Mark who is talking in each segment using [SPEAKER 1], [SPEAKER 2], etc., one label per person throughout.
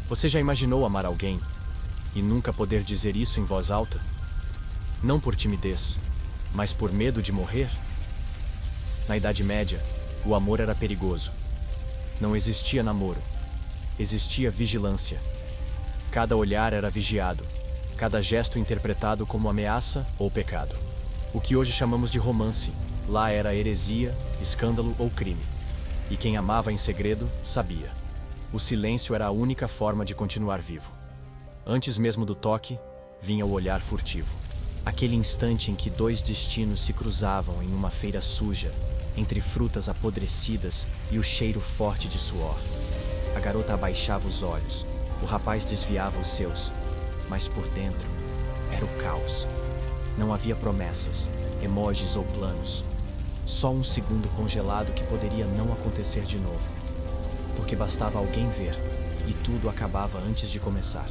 [SPEAKER 1] Você já imaginou amar alguém e nunca poder dizer isso em voz alta? Não por timidez, mas por medo de morrer? Na Idade Média, o amor era perigoso. Não existia namoro, existia vigilância. Cada olhar era vigiado, cada gesto interpretado como ameaça ou pecado. O que hoje chamamos de romance, lá era heresia, escândalo ou crime. E quem amava em segredo, sabia. O silêncio era a única forma de continuar vivo. Antes mesmo do toque, vinha o olhar furtivo. Aquele instante em que dois destinos se cruzavam em uma feira suja, entre frutas apodrecidas e o cheiro forte de suor. A garota abaixava os olhos, o rapaz desviava os seus, mas por dentro era o caos. Não havia promessas, emojis ou planos. Só um segundo congelado que poderia não acontecer de novo. Porque bastava alguém ver, e tudo acabava antes de começar.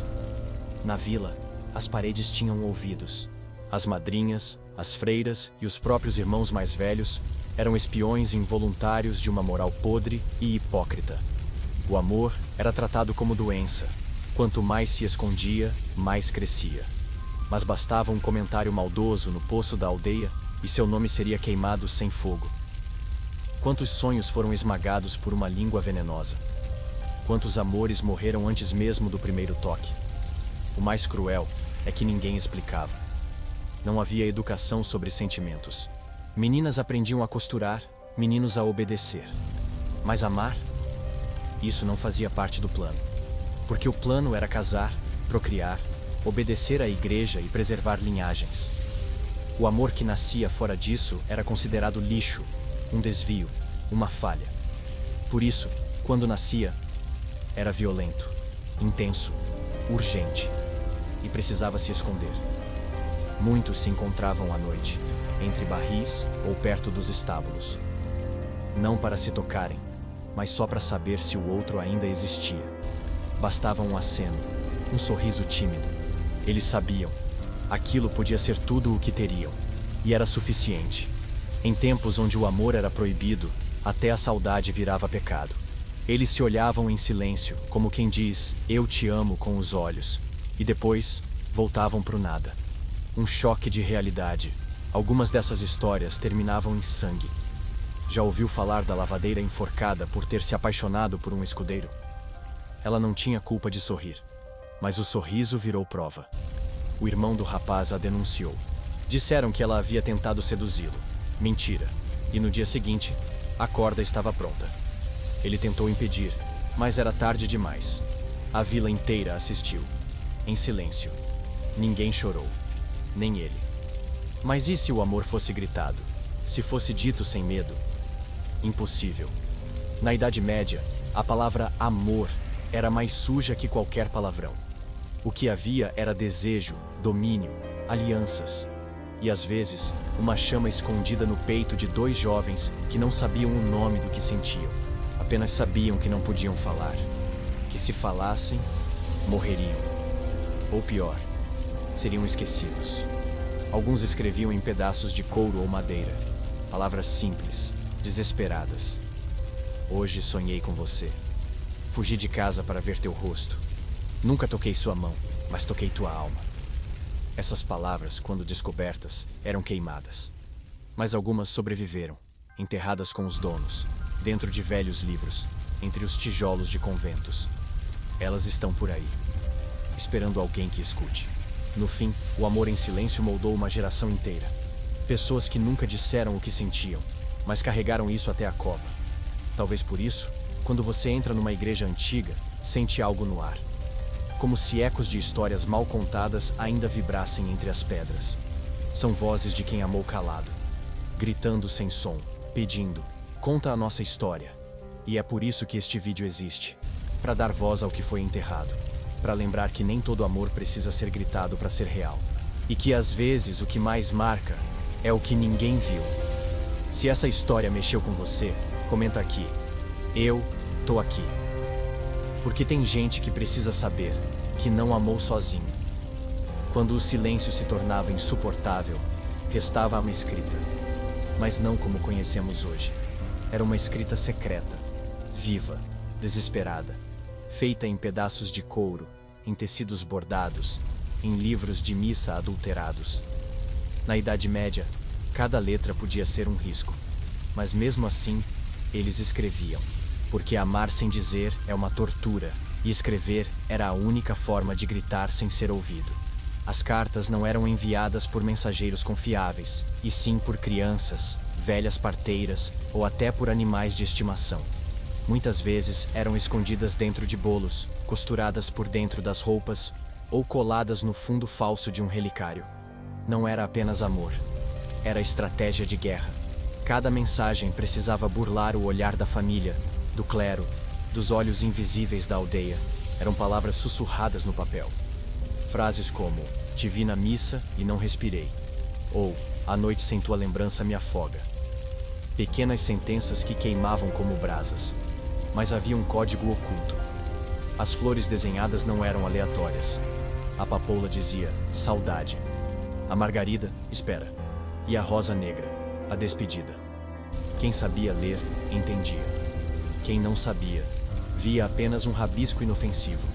[SPEAKER 1] Na vila, as paredes tinham ouvidos. As madrinhas, as freiras e os próprios irmãos mais velhos eram espiões involuntários de uma moral podre e hipócrita. O amor era tratado como doença. Quanto mais se escondia, mais crescia. Mas bastava um comentário maldoso no poço da aldeia e seu nome seria queimado sem fogo. Quantos sonhos foram esmagados por uma língua venenosa? Quantos amores morreram antes mesmo do primeiro toque? O mais cruel é que ninguém explicava. Não havia educação sobre sentimentos. Meninas aprendiam a costurar, meninos a obedecer. Mas amar? Isso não fazia parte do plano. Porque o plano era casar, procriar, obedecer à igreja e preservar linhagens. O amor que nascia fora disso era considerado lixo, um desvio, uma falha. Por isso, quando nascia, era violento, intenso, urgente e precisava se esconder. Muitos se encontravam à noite, entre barris ou perto dos estábulos. Não para se tocarem, mas só para saber se o outro ainda existia. Bastava um aceno, um sorriso tímido. Eles sabiam. Aquilo podia ser tudo o que teriam. E era suficiente. Em tempos onde o amor era proibido, até a saudade virava pecado. Eles se olhavam em silêncio, como quem diz, eu te amo com os olhos. E depois, voltavam pro nada. Um choque de realidade. Algumas dessas histórias terminavam em sangue. Já ouviu falar da lavadeira enforcada por ter se apaixonado por um escudeiro? Ela não tinha culpa de sorrir, mas o sorriso virou prova. O irmão do rapaz a denunciou. Disseram que ela havia tentado seduzi-lo. Mentira. E no dia seguinte, a corda estava pronta. Ele tentou impedir, mas era tarde demais. A vila inteira assistiu, em silêncio. Ninguém chorou, nem ele. Mas e se o amor fosse gritado? Se fosse dito sem medo? Impossível. Na Idade Média, a palavra amor era mais suja que qualquer palavrão. O que havia era desejo, domínio, alianças. E às vezes, uma chama escondida no peito de dois jovens que não sabiam o nome do que sentiam. Apenas sabiam que não podiam falar. Que se falassem, morreriam. Ou pior, seriam esquecidos. Alguns escreviam em pedaços de couro ou madeira. Palavras simples, desesperadas. Hoje sonhei com você. Fugi de casa para ver teu rosto. Nunca toquei sua mão, mas toquei tua alma. Essas palavras, quando descobertas, eram queimadas. Mas algumas sobreviveram, enterradas com os donos, dentro de velhos livros, entre os tijolos de conventos. Elas estão por aí, esperando alguém que escute. No fim, o amor em silêncio moldou uma geração inteira. Pessoas que nunca disseram o que sentiam, mas carregaram isso até a cova. Talvez por isso, quando você entra numa igreja antiga, sente algo no ar. Como se ecos de histórias mal contadas ainda vibrassem entre as pedras. São vozes de quem amou calado, gritando sem som, pedindo, conta a nossa história. E é por isso que este vídeo existe, para dar voz ao que foi enterrado, para lembrar que nem todo amor precisa ser gritado para ser real. E que às vezes o que mais marca é o que ninguém viu. Se essa história mexeu com você, comenta aqui. Eu tô aqui. Porque tem gente que precisa saber que não amou sozinho. Quando o silêncio se tornava insuportável, restava uma escrita. Mas não como conhecemos hoje. Era uma escrita secreta, viva, desesperada, feita em pedaços de couro, em tecidos bordados, em livros de missa adulterados. Na Idade Média, cada letra podia ser um risco, mas mesmo assim, eles escreviam, porque amar sem dizer é uma tortura, e escrever era a única forma de gritar sem ser ouvido. As cartas não eram enviadas por mensageiros confiáveis, e sim por crianças, velhas parteiras ou até por animais de estimação. Muitas vezes eram escondidas dentro de bolos, costuradas por dentro das roupas ou coladas no fundo falso de um relicário. Não era apenas amor, era estratégia de guerra. Cada mensagem precisava burlar o olhar da família, do clero, dos olhos invisíveis da aldeia. Eram palavras sussurradas no papel. Frases como, te vi na missa e não respirei, ou, a noite sem tua lembrança me afoga. Pequenas sentenças que queimavam como brasas, mas havia um código oculto. As flores desenhadas não eram aleatórias. A papoula dizia, saudade. A margarida, espera. E a rosa negra, a despedida. Quem sabia ler, entendia. Quem não sabia, via apenas um rabisco inofensivo.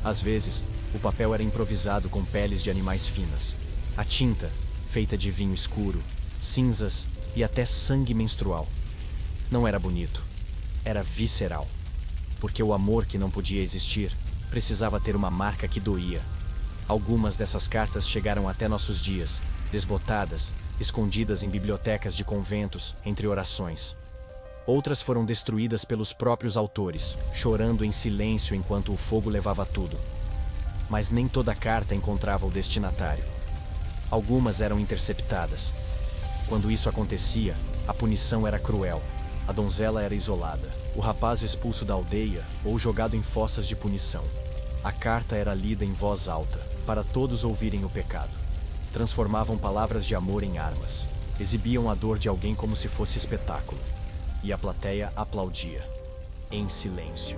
[SPEAKER 1] Às vezes, o papel era improvisado com peles de animais finas. A tinta, feita de vinho escuro, cinzas e até sangue menstrual. Não era bonito, era visceral. Porque o amor que não podia existir precisava ter uma marca que doía. Algumas dessas cartas chegaram até nossos dias, desbotadas, escondidas em bibliotecas de conventos, entre orações. Outras foram destruídas pelos próprios autores, chorando em silêncio enquanto o fogo levava tudo. Mas nem toda carta encontrava o destinatário. Algumas eram interceptadas. Quando isso acontecia, a punição era cruel. A donzela era isolada, o rapaz expulso da aldeia ou jogado em fossas de punição. A carta era lida em voz alta, para todos ouvirem o pecado. Transformavam palavras de amor em armas. Exibiam a dor de alguém como se fosse espetáculo. E a plateia aplaudia, em silêncio.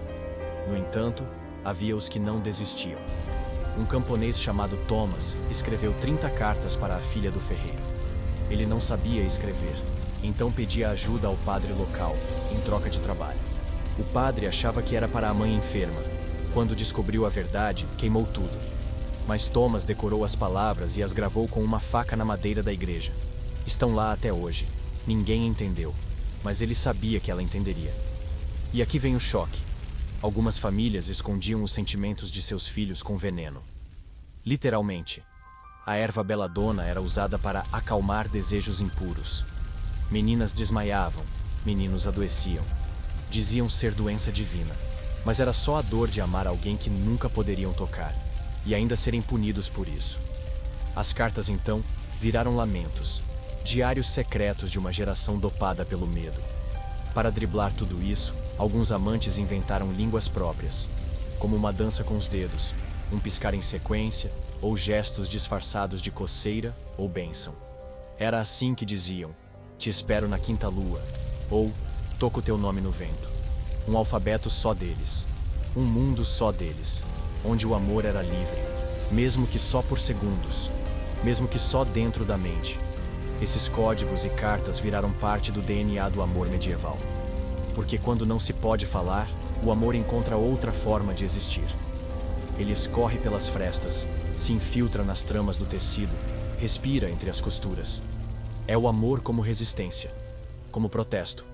[SPEAKER 1] No entanto, havia os que não desistiam. Um camponês chamado Thomas escreveu 30 cartas para a filha do ferreiro. Ele não sabia escrever, então pedia ajuda ao padre local, em troca de trabalho. O padre achava que era para a mãe enferma. Quando descobriu a verdade, queimou tudo. Mas Thomas decorou as palavras e as gravou com uma faca na madeira da igreja. Estão lá até hoje. Ninguém entendeu, mas ele sabia que ela entenderia. E aqui vem o choque. Algumas famílias escondiam os sentimentos de seus filhos com veneno. Literalmente, a erva belladonna era usada para acalmar desejos impuros. Meninas desmaiavam, meninos adoeciam. Diziam ser doença divina, mas era só a dor de amar alguém que nunca poderiam tocar, e ainda serem punidos por isso. As cartas, então, viraram lamentos, diários secretos de uma geração dopada pelo medo. Para driblar tudo isso, alguns amantes inventaram línguas próprias, como uma dança com os dedos, um piscar em sequência, ou gestos disfarçados de coceira ou bênção. Era assim que diziam, te espero na quinta lua, ou toco teu nome no vento. Um alfabeto só deles, um mundo só deles, onde o amor era livre, mesmo que só por segundos, mesmo que só dentro da mente. Esses códigos e cartas viraram parte do DNA do amor medieval. Porque quando não se pode falar, o amor encontra outra forma de existir. Ele escorre pelas frestas, se infiltra nas tramas do tecido, respira entre as costuras. É o amor como resistência, como protesto,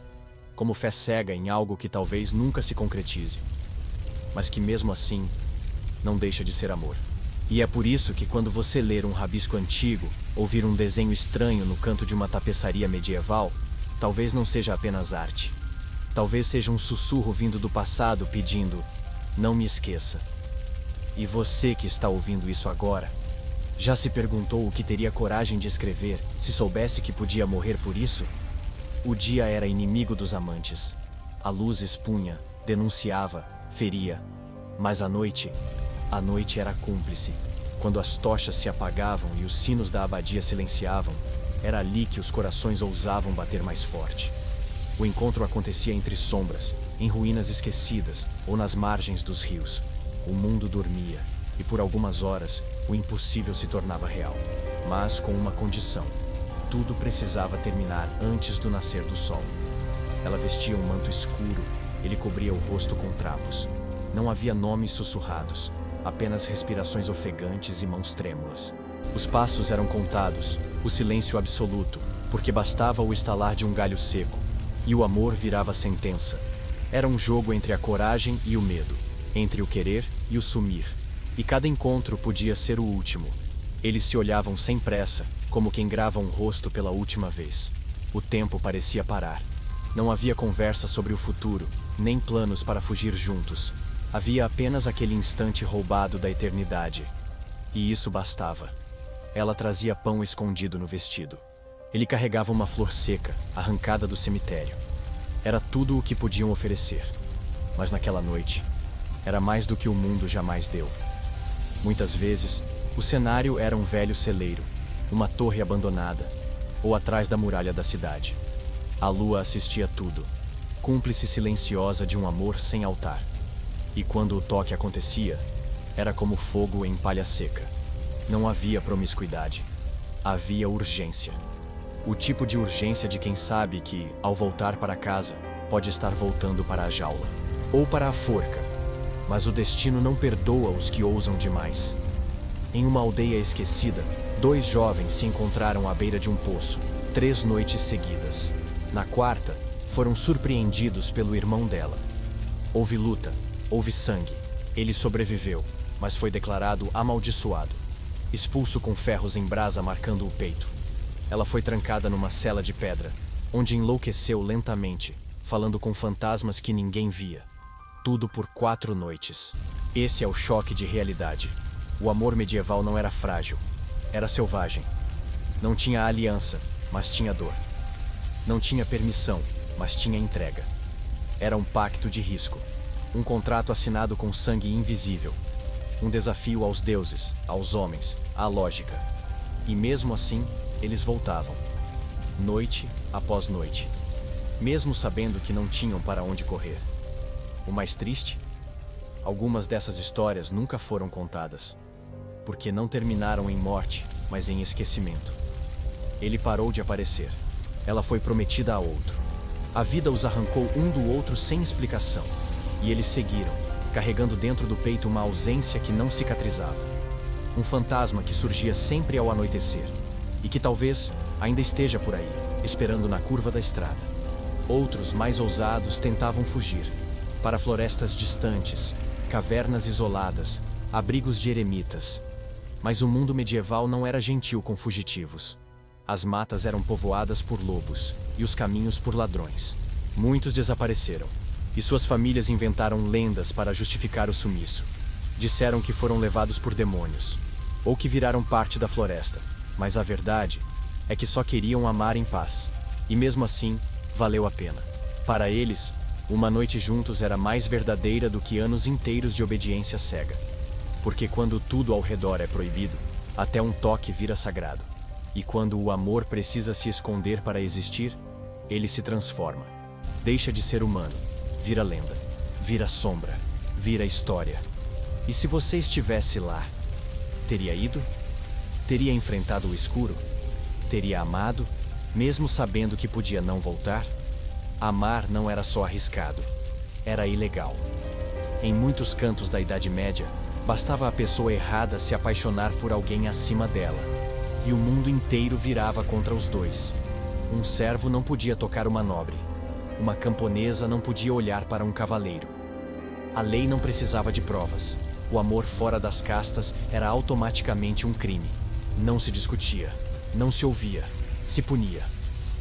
[SPEAKER 1] como fé cega em algo que talvez nunca se concretize, mas que mesmo assim não deixa de ser amor. E é por isso que quando você ler um rabisco antigo, ou vir um desenho estranho no canto de uma tapeçaria medieval, talvez não seja apenas arte. Talvez seja um sussurro vindo do passado pedindo, não me esqueça. E você que está ouvindo isso agora, já se perguntou o que teria coragem de escrever se soubesse que podia morrer por isso? O dia era inimigo dos amantes. A luz expunha, denunciava, feria. Mas a noite era cúmplice. Quando as tochas se apagavam e os sinos da abadia silenciavam, era ali que os corações ousavam bater mais forte. O encontro acontecia entre sombras, em ruínas esquecidas ou nas margens dos rios. O mundo dormia, e por algumas horas, o impossível se tornava real. Mas com uma condição. Tudo precisava terminar antes do nascer do sol. Ela vestia um manto escuro, ele cobria o rosto com trapos. Não havia nomes sussurrados, apenas respirações ofegantes e mãos trêmulas. Os passos eram contados, o silêncio absoluto, porque bastava o estalar de um galho seco, e o amor virava sentença. Era um jogo entre a coragem e o medo, entre o querer e o sumir, e cada encontro podia ser o último. Eles se olhavam sem pressa, como quem grava um rosto pela última vez. O tempo parecia parar. Não havia conversa sobre o futuro, nem planos para fugir juntos. Havia apenas aquele instante roubado da eternidade. E isso bastava. Ela trazia pão escondido no vestido. Ele carregava uma flor seca, arrancada do cemitério. Era tudo o que podiam oferecer. Mas naquela noite, era mais do que o mundo jamais deu. Muitas vezes, o cenário era um velho celeiro, uma torre abandonada, ou atrás da muralha da cidade. A lua assistia tudo, cúmplice silenciosa de um amor sem altar. E quando o toque acontecia, era como fogo em palha seca. Não havia promiscuidade. Havia urgência. O tipo de urgência de quem sabe que, ao voltar para casa, pode estar voltando para a jaula. Ou para a forca. Mas o destino não perdoa os que ousam demais. Em uma aldeia esquecida, 2 jovens se encontraram à beira de um poço, 3 noites seguidas. Na quarta, foram surpreendidos pelo irmão dela. Houve luta, houve sangue. Ele sobreviveu, mas foi declarado amaldiçoado, expulso com ferros em brasa marcando o peito. Ela foi trancada numa cela de pedra, onde enlouqueceu lentamente, falando com fantasmas que ninguém via. Tudo por 4 noites. Esse é o choque de realidade. O amor medieval não era frágil, era selvagem. Não tinha aliança, mas tinha dor. Não tinha permissão, mas tinha entrega. Era um pacto de risco, um contrato assinado com sangue invisível, um desafio aos deuses, aos homens, à lógica. E mesmo assim, eles voltavam, noite após noite, mesmo sabendo que não tinham para onde correr. O mais triste? Algumas dessas histórias nunca foram contadas, porque não terminaram em morte, mas em esquecimento. Ele parou de aparecer. Ela foi prometida a outro. A vida os arrancou um do outro sem explicação, e eles seguiram, carregando dentro do peito uma ausência que não cicatrizava. Um fantasma que surgia sempre ao anoitecer, e que talvez ainda esteja por aí, esperando na curva da estrada. Outros, mais ousados, tentavam fugir, para florestas distantes, cavernas isoladas, abrigos de eremitas. Mas o mundo medieval não era gentil com fugitivos. As matas eram povoadas por lobos, e os caminhos por ladrões. Muitos desapareceram, e suas famílias inventaram lendas para justificar o sumiço. Disseram que foram levados por demônios, ou que viraram parte da floresta, mas a verdade é que só queriam amar em paz, e mesmo assim, valeu a pena. Para eles, uma noite juntos era mais verdadeira do que anos inteiros de obediência cega. Porque quando tudo ao redor é proibido, até um toque vira sagrado. E quando o amor precisa se esconder para existir, ele se transforma. Deixa de ser humano, vira lenda, vira sombra, vira história. E se você estivesse lá, teria ido? Teria enfrentado o escuro? Teria amado, mesmo sabendo que podia não voltar? Amar não era só arriscado, era ilegal. Em muitos cantos da Idade Média, bastava a pessoa errada se apaixonar por alguém acima dela, e o mundo inteiro virava contra os dois. Um servo não podia tocar uma nobre, uma camponesa não podia olhar para um cavaleiro. A lei não precisava de provas. O amor fora das castas era automaticamente um crime. Não se discutia, não se ouvia, se punia.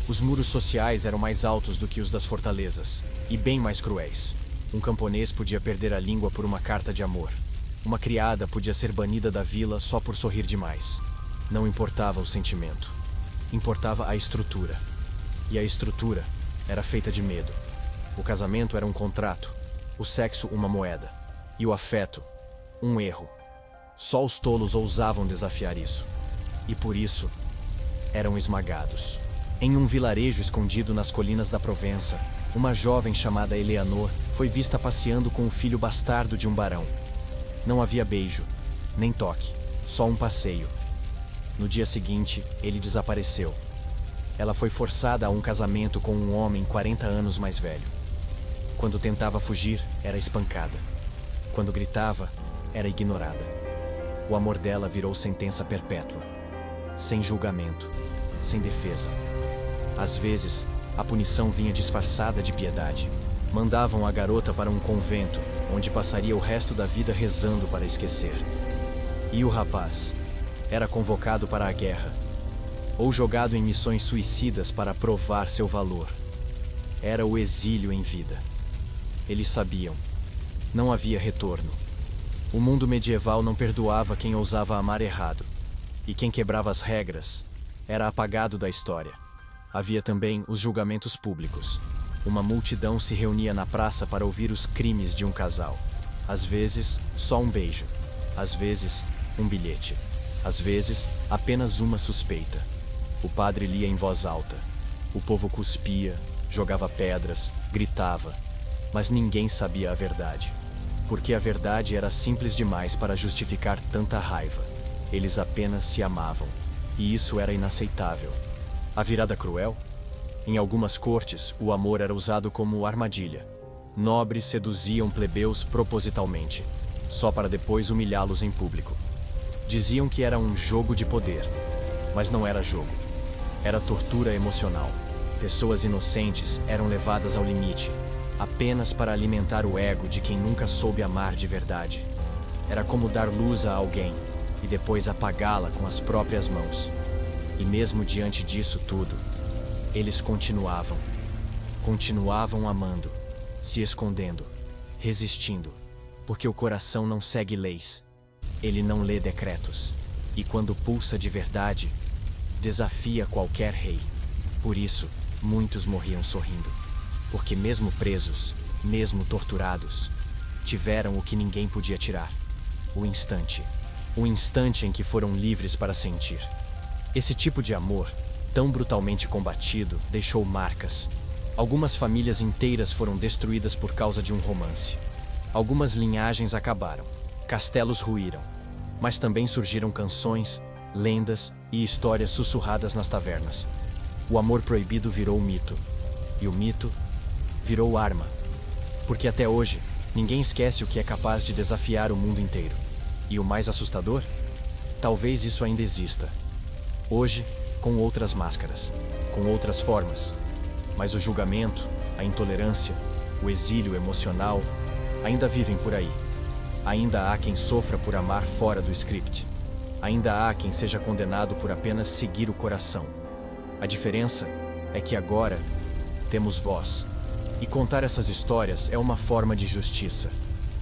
[SPEAKER 1] Os muros sociais eram mais altos do que os das fortalezas, e bem mais cruéis. Um camponês podia perder a língua por uma carta de amor. Uma criada podia ser banida da vila só por sorrir demais. Não importava o sentimento. Importava a estrutura. E a estrutura era feita de medo. O casamento era um contrato. O sexo uma moeda. E o afeto, um erro. Só os tolos ousavam desafiar isso. E por isso, eram esmagados. Em um vilarejo escondido nas colinas da Provença, uma jovem chamada Eleanor foi vista passeando com o filho bastardo de um barão. Não havia beijo, nem toque, só um passeio. No dia seguinte, ele desapareceu. Ela foi forçada a um casamento com um homem 40 anos mais velho. Quando tentava fugir, era espancada. Quando gritava, era ignorada. O amor dela virou sentença perpétua, sem julgamento, sem defesa. Às vezes, a punição vinha disfarçada de piedade. Mandavam a garota para um convento, onde passaria o resto da vida rezando para esquecer. E o rapaz era convocado para a guerra, ou jogado em missões suicidas para provar seu valor. Era o exílio em vida. Eles sabiam. Não havia retorno. O mundo medieval não perdoava quem ousava amar errado, e quem quebrava as regras era apagado da história. Havia também os julgamentos públicos. Uma multidão se reunia na praça para ouvir os crimes de um casal. Às vezes, só um beijo. Às vezes, um bilhete. Às vezes, apenas uma suspeita. O padre lia em voz alta. O povo cuspia, jogava pedras, gritava. Mas ninguém sabia a verdade. Porque a verdade era simples demais para justificar tanta raiva. Eles apenas se amavam. E isso era inaceitável. A virada cruel? Em algumas cortes, o amor era usado como armadilha. Nobres seduziam plebeus propositalmente, só para depois humilhá-los em público. Diziam que era um jogo de poder, mas não era jogo. Era tortura emocional. Pessoas inocentes eram levadas ao limite, apenas para alimentar o ego de quem nunca soube amar de verdade. Era como dar luz a alguém e depois apagá-la com as próprias mãos. E mesmo diante disso tudo, eles continuavam amando, se escondendo, resistindo, porque o coração não segue leis, ele não lê decretos, e quando pulsa de verdade, desafia qualquer rei. Por isso, muitos morriam sorrindo, porque mesmo presos, mesmo torturados, tiveram o que ninguém podia tirar: o instante em que foram livres para sentir. Esse tipo de amor, tão brutalmente combatido, deixou marcas. Algumas famílias inteiras foram destruídas por causa de um romance. Algumas linhagens acabaram, castelos ruíram, mas também surgiram canções, lendas e histórias sussurradas nas tavernas. O amor proibido virou mito, e o mito virou arma. Porque até hoje, ninguém esquece o que é capaz de desafiar o mundo inteiro. E o mais assustador? Talvez isso ainda exista. Hoje, com outras máscaras, com outras formas. Mas o julgamento, a intolerância, o exílio emocional ainda vivem por aí. Ainda há quem sofra por amar fora do script. Ainda há quem seja condenado por apenas seguir o coração. A diferença é que agora temos voz. E contar essas histórias é uma forma de justiça.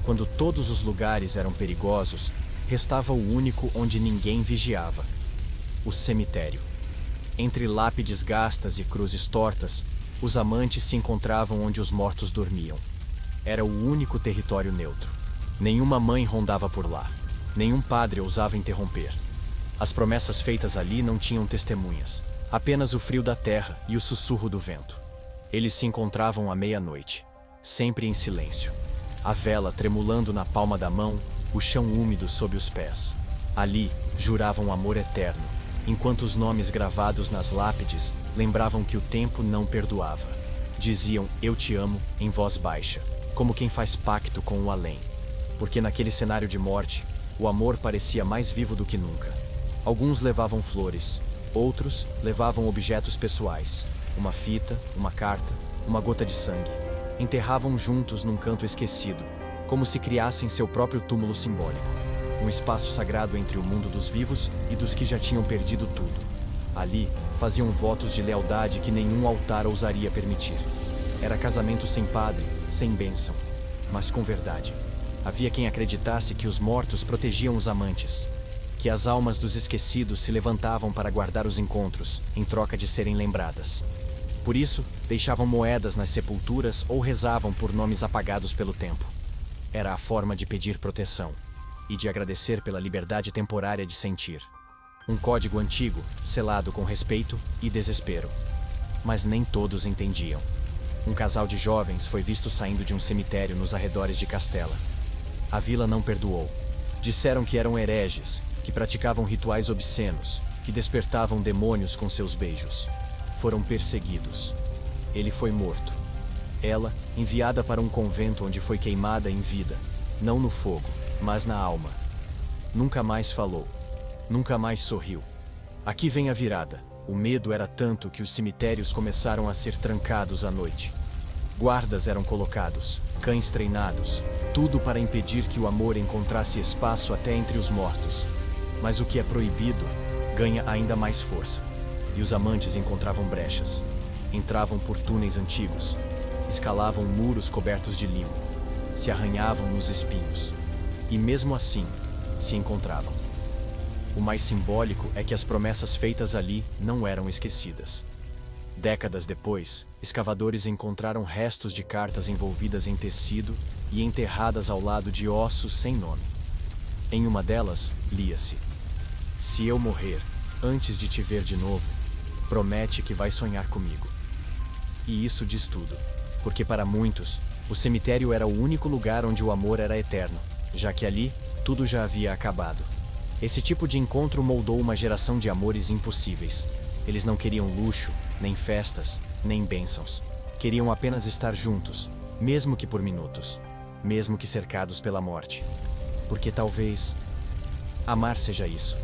[SPEAKER 1] Quando todos os lugares eram perigosos, restava o único onde ninguém vigiava: o cemitério. Entre lápides gastas e cruzes tortas, os amantes se encontravam onde os mortos dormiam. Era o único território neutro. Nenhuma mãe rondava por lá. Nenhum padre ousava interromper. As promessas feitas ali não tinham testemunhas. Apenas o frio da terra e o sussurro do vento. Eles se encontravam à meia-noite, sempre em silêncio. A vela tremulando na palma da mão, o chão úmido sob os pés. Ali, juravam amor eterno, enquanto os nomes gravados nas lápides lembravam que o tempo não perdoava. Diziam "eu te amo" em voz baixa, como quem faz pacto com o além. Porque naquele cenário de morte, o amor parecia mais vivo do que nunca. Alguns levavam flores, outros levavam objetos pessoais. Uma fita, uma carta, uma gota de sangue. Enterravam juntos num canto esquecido, como se criassem seu próprio túmulo simbólico. Um espaço sagrado entre o mundo dos vivos e dos que já tinham perdido tudo. Ali, faziam votos de lealdade que nenhum altar ousaria permitir. Era casamento sem padre, sem bênção, mas com verdade. Havia quem acreditasse que os mortos protegiam os amantes, que as almas dos esquecidos se levantavam para guardar os encontros, em troca de serem lembradas. Por isso, deixavam moedas nas sepulturas ou rezavam por nomes apagados pelo tempo. Era a forma de pedir proteção e de agradecer pela liberdade temporária de sentir. Um código antigo, selado com respeito e desespero. Mas nem todos entendiam. Um casal de jovens foi visto saindo de um cemitério nos arredores de Castela. A vila não perdoou. Disseram que eram hereges, que praticavam rituais obscenos, que despertavam demônios com seus beijos. Foram perseguidos. Ele foi morto. Ela, enviada para um convento onde foi queimada em vida, não no fogo, mas na alma. Nunca mais falou. Nunca mais sorriu. Aqui vem a virada. O medo era tanto que os cemitérios começaram a ser trancados à noite. Guardas eram colocados, cães treinados, tudo para impedir que o amor encontrasse espaço até entre os mortos. Mas o que é proibido ganha ainda mais força. E os amantes encontravam brechas. Entravam por túneis antigos, escalavam muros cobertos de limo, se arranhavam nos espinhos. E mesmo assim, se encontravam. O mais simbólico é que as promessas feitas ali não eram esquecidas. Décadas depois, escavadores encontraram restos de cartas envolvidas em tecido e enterradas ao lado de ossos sem nome. Em uma delas, lia-se: "Se eu morrer, antes de te ver de novo, promete que vai sonhar comigo." E isso diz tudo, porque para muitos, o cemitério era o único lugar onde o amor era eterno, já que ali, tudo já havia acabado. Esse tipo de encontro moldou uma geração de amores impossíveis. Eles não queriam luxo, nem festas, nem bênçãos. Queriam apenas estar juntos, mesmo que por minutos, mesmo que cercados pela morte. Porque talvez amar seja isso.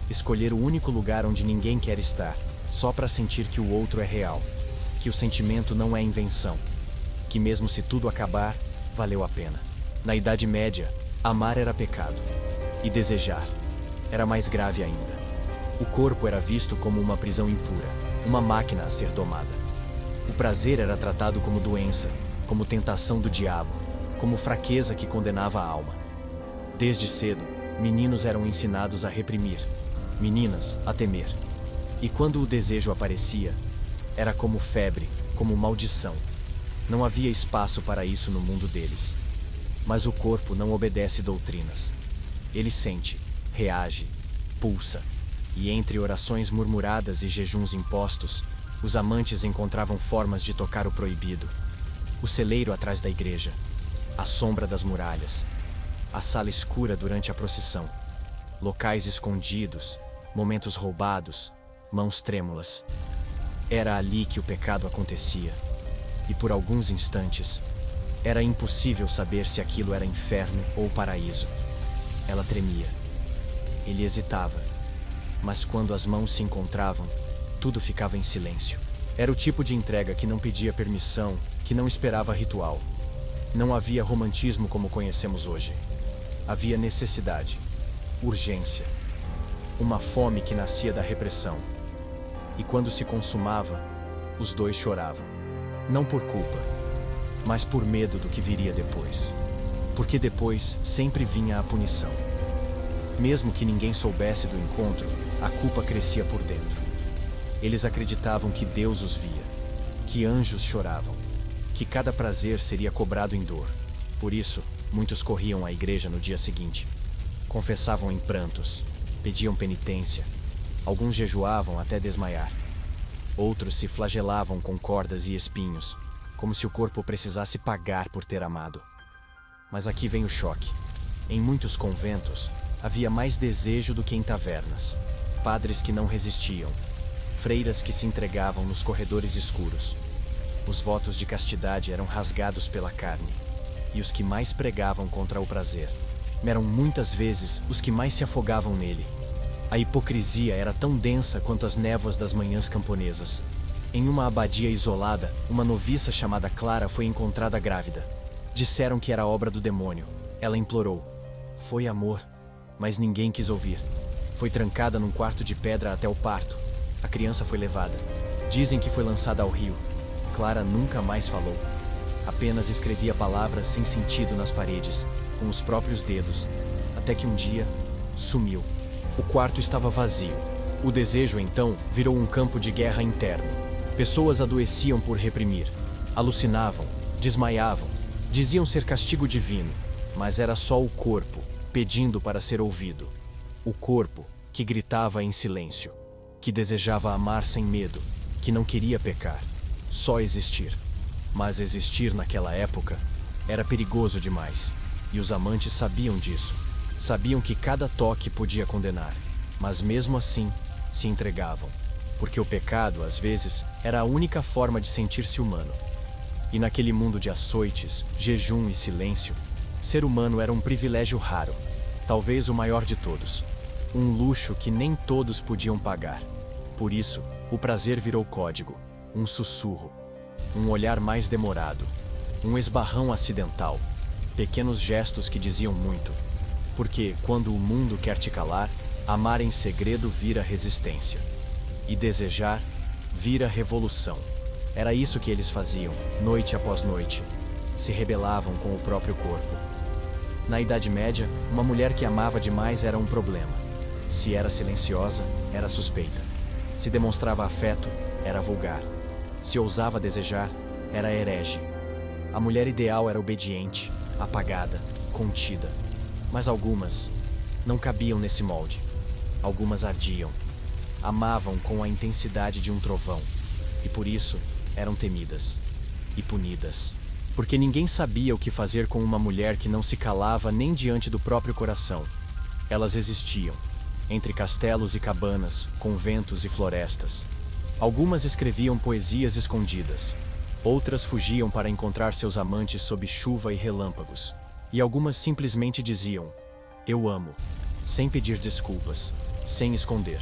[SPEAKER 1] Escolher o único lugar onde ninguém quer estar, só para sentir que o outro é real, que o sentimento não é invenção, que mesmo se tudo acabar, valeu a pena. Na Idade Média, amar era pecado. E desejar era mais grave ainda. O corpo era visto como uma prisão impura, uma máquina a ser domada. O prazer era tratado como doença, como tentação do diabo, como fraqueza que condenava a alma. Desde cedo, meninos eram ensinados a reprimir, meninas a temer. E quando o desejo aparecia, era como febre, como maldição. Não havia espaço para isso no mundo deles. Mas o corpo não obedece doutrinas. Ele sente, reage, pulsa, e entre orações murmuradas e jejuns impostos, os amantes encontravam formas de tocar o proibido. O celeiro atrás da igreja, a sombra das muralhas, a sala escura durante a procissão, locais escondidos, momentos roubados, mãos trêmulas. Era ali que o pecado acontecia, e por alguns instantes, era impossível saber se aquilo era inferno ou paraíso. Ela tremia. Ele hesitava. Mas quando as mãos se encontravam, tudo ficava em silêncio. Era o tipo de entrega que não pedia permissão, que não esperava ritual. Não havia romantismo como conhecemos hoje. Havia necessidade, urgência, uma fome que nascia da repressão. E quando se consumava, os dois choravam. Não por culpa, mas por medo do que viria depois. Porque depois sempre vinha a punição. Mesmo que ninguém soubesse do encontro, a culpa crescia por dentro. Eles acreditavam que Deus os via, que anjos choravam, que cada prazer seria cobrado em dor. Por isso, muitos corriam à igreja no dia seguinte. Confessavam em prantos, pediam penitência. Alguns jejuavam até desmaiar. Outros se flagelavam com cordas e espinhos, como se o corpo precisasse pagar por ter amado. Mas aqui vem o choque. Em muitos conventos, havia mais desejo do que em tavernas. Padres que não resistiam. Freiras que se entregavam nos corredores escuros. Os votos de castidade eram rasgados pela carne. E os que mais pregavam contra o prazer eram muitas vezes os que mais se afogavam nele. A hipocrisia era tão densa quanto as névoas das manhãs camponesas. Em uma abadia isolada, uma noviça chamada Clara foi encontrada grávida. Disseram que era obra do demônio. Ela implorou. Foi amor, mas ninguém quis ouvir. Foi trancada num quarto de pedra até o parto. A criança foi levada. Dizem que foi lançada ao rio. Clara nunca mais falou. Apenas escrevia palavras sem sentido nas paredes, com os próprios dedos, até que um dia, sumiu. O quarto estava vazio. O desejo, então, virou um campo de guerra interno. Pessoas adoeciam por reprimir. Alucinavam, desmaiavam. Diziam ser castigo divino, mas era só o corpo, pedindo para ser ouvido. O corpo que gritava em silêncio, que desejava amar sem medo, que não queria pecar, só existir. Mas existir naquela época era perigoso demais, e os amantes sabiam disso. Sabiam que cada toque podia condenar, mas mesmo assim se entregavam, porque o pecado, às vezes, era a única forma de sentir-se humano. E naquele mundo de açoites, jejum e silêncio, Ser humano era um privilégio raro, talvez o maior de todos. Um luxo que nem todos podiam pagar. Por isso, o prazer virou código, um sussurro, um olhar mais demorado, um esbarrão acidental, pequenos gestos que diziam muito. Porque, quando o mundo quer te calar, amar em segredo vira resistência. E desejar vira revolução. Era isso que eles faziam, noite após noite. Se rebelavam com o próprio corpo. Na Idade Média, uma mulher que amava demais era um problema. Se era silenciosa, era suspeita. Se demonstrava afeto, era vulgar. Se ousava desejar, era herege. A mulher ideal era obediente, apagada, contida. Mas algumas não cabiam nesse molde. Algumas ardiam. Amavam com a intensidade de um trovão. E por isso, eram temidas. E punidas. Porque ninguém sabia o que fazer com uma mulher que não se calava nem diante do próprio coração. Elas existiam. Entre castelos e cabanas, conventos e florestas. Algumas escreviam poesias escondidas. Outras fugiam para encontrar seus amantes sob chuva e relâmpagos. E algumas simplesmente diziam: "Eu amo", sem pedir desculpas, sem esconder.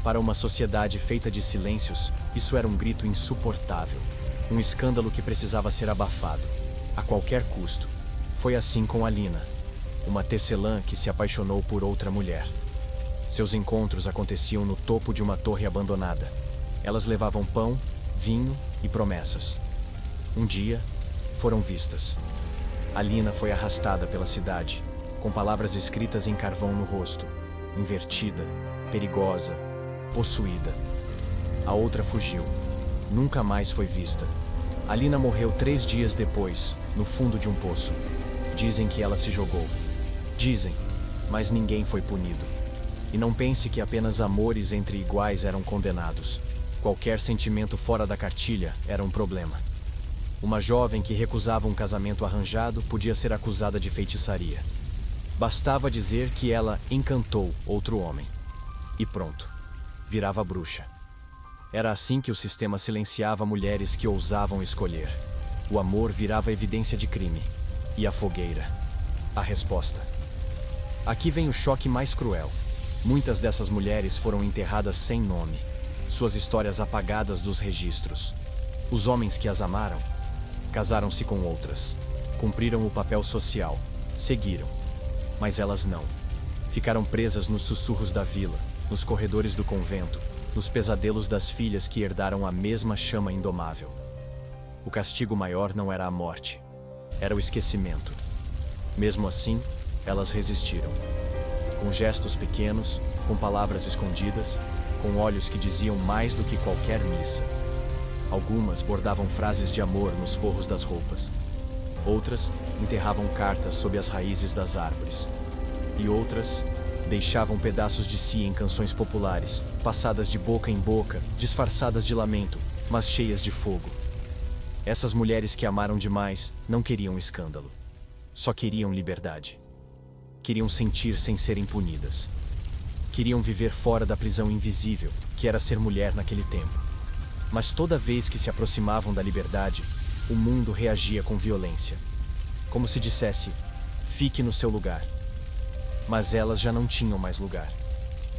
[SPEAKER 1] Para uma sociedade feita de silêncios, isso era um grito insuportável. Um escândalo que precisava ser abafado, a qualquer custo. Foi assim com Alina, uma tecelã que se apaixonou por outra mulher. Seus encontros aconteciam no topo de uma torre abandonada. Elas levavam pão, vinho e promessas. Um dia, foram vistas. Alina foi arrastada pela cidade, com palavras escritas em carvão no rosto, invertida, perigosa, possuída. A outra fugiu. Nunca mais foi vista. Alina morreu 3 dias depois, no fundo de um poço. Dizem que ela se jogou. Dizem, mas ninguém foi punido. E não pense que apenas amores entre iguais eram condenados. Qualquer sentimento fora da cartilha era um problema. Uma jovem que recusava um casamento arranjado podia ser acusada de feitiçaria. Bastava dizer que ela encantou outro homem. E pronto, virava bruxa. Era assim que o sistema silenciava mulheres que ousavam escolher. O amor virava evidência de crime. E a fogueira? A resposta. Aqui vem o choque mais cruel. Muitas dessas mulheres foram enterradas sem nome. Suas histórias apagadas dos registros. Os homens que as amaram casaram-se com outras. Cumpriram o papel social. Seguiram. Mas elas não. Ficaram presas nos sussurros da vila, nos corredores do convento, nos pesadelos das filhas que herdaram a mesma chama indomável. O castigo maior não era a morte. Era o esquecimento. Mesmo assim, elas resistiram. Com gestos pequenos, com palavras escondidas, com olhos que diziam mais do que qualquer missa. Algumas bordavam frases de amor nos forros das roupas. Outras enterravam cartas sob as raízes das árvores. E outras deixavam pedaços de si em canções populares, passadas de boca em boca, disfarçadas de lamento, mas cheias de fogo. Essas mulheres que amaram demais não queriam escândalo. Só queriam liberdade. Queriam sentir sem serem punidas. Queriam viver fora da prisão invisível, que era ser mulher naquele tempo. Mas toda vez que se aproximavam da liberdade, o mundo reagia com violência. Como se dissesse, fique no seu lugar. Mas elas já não tinham mais lugar.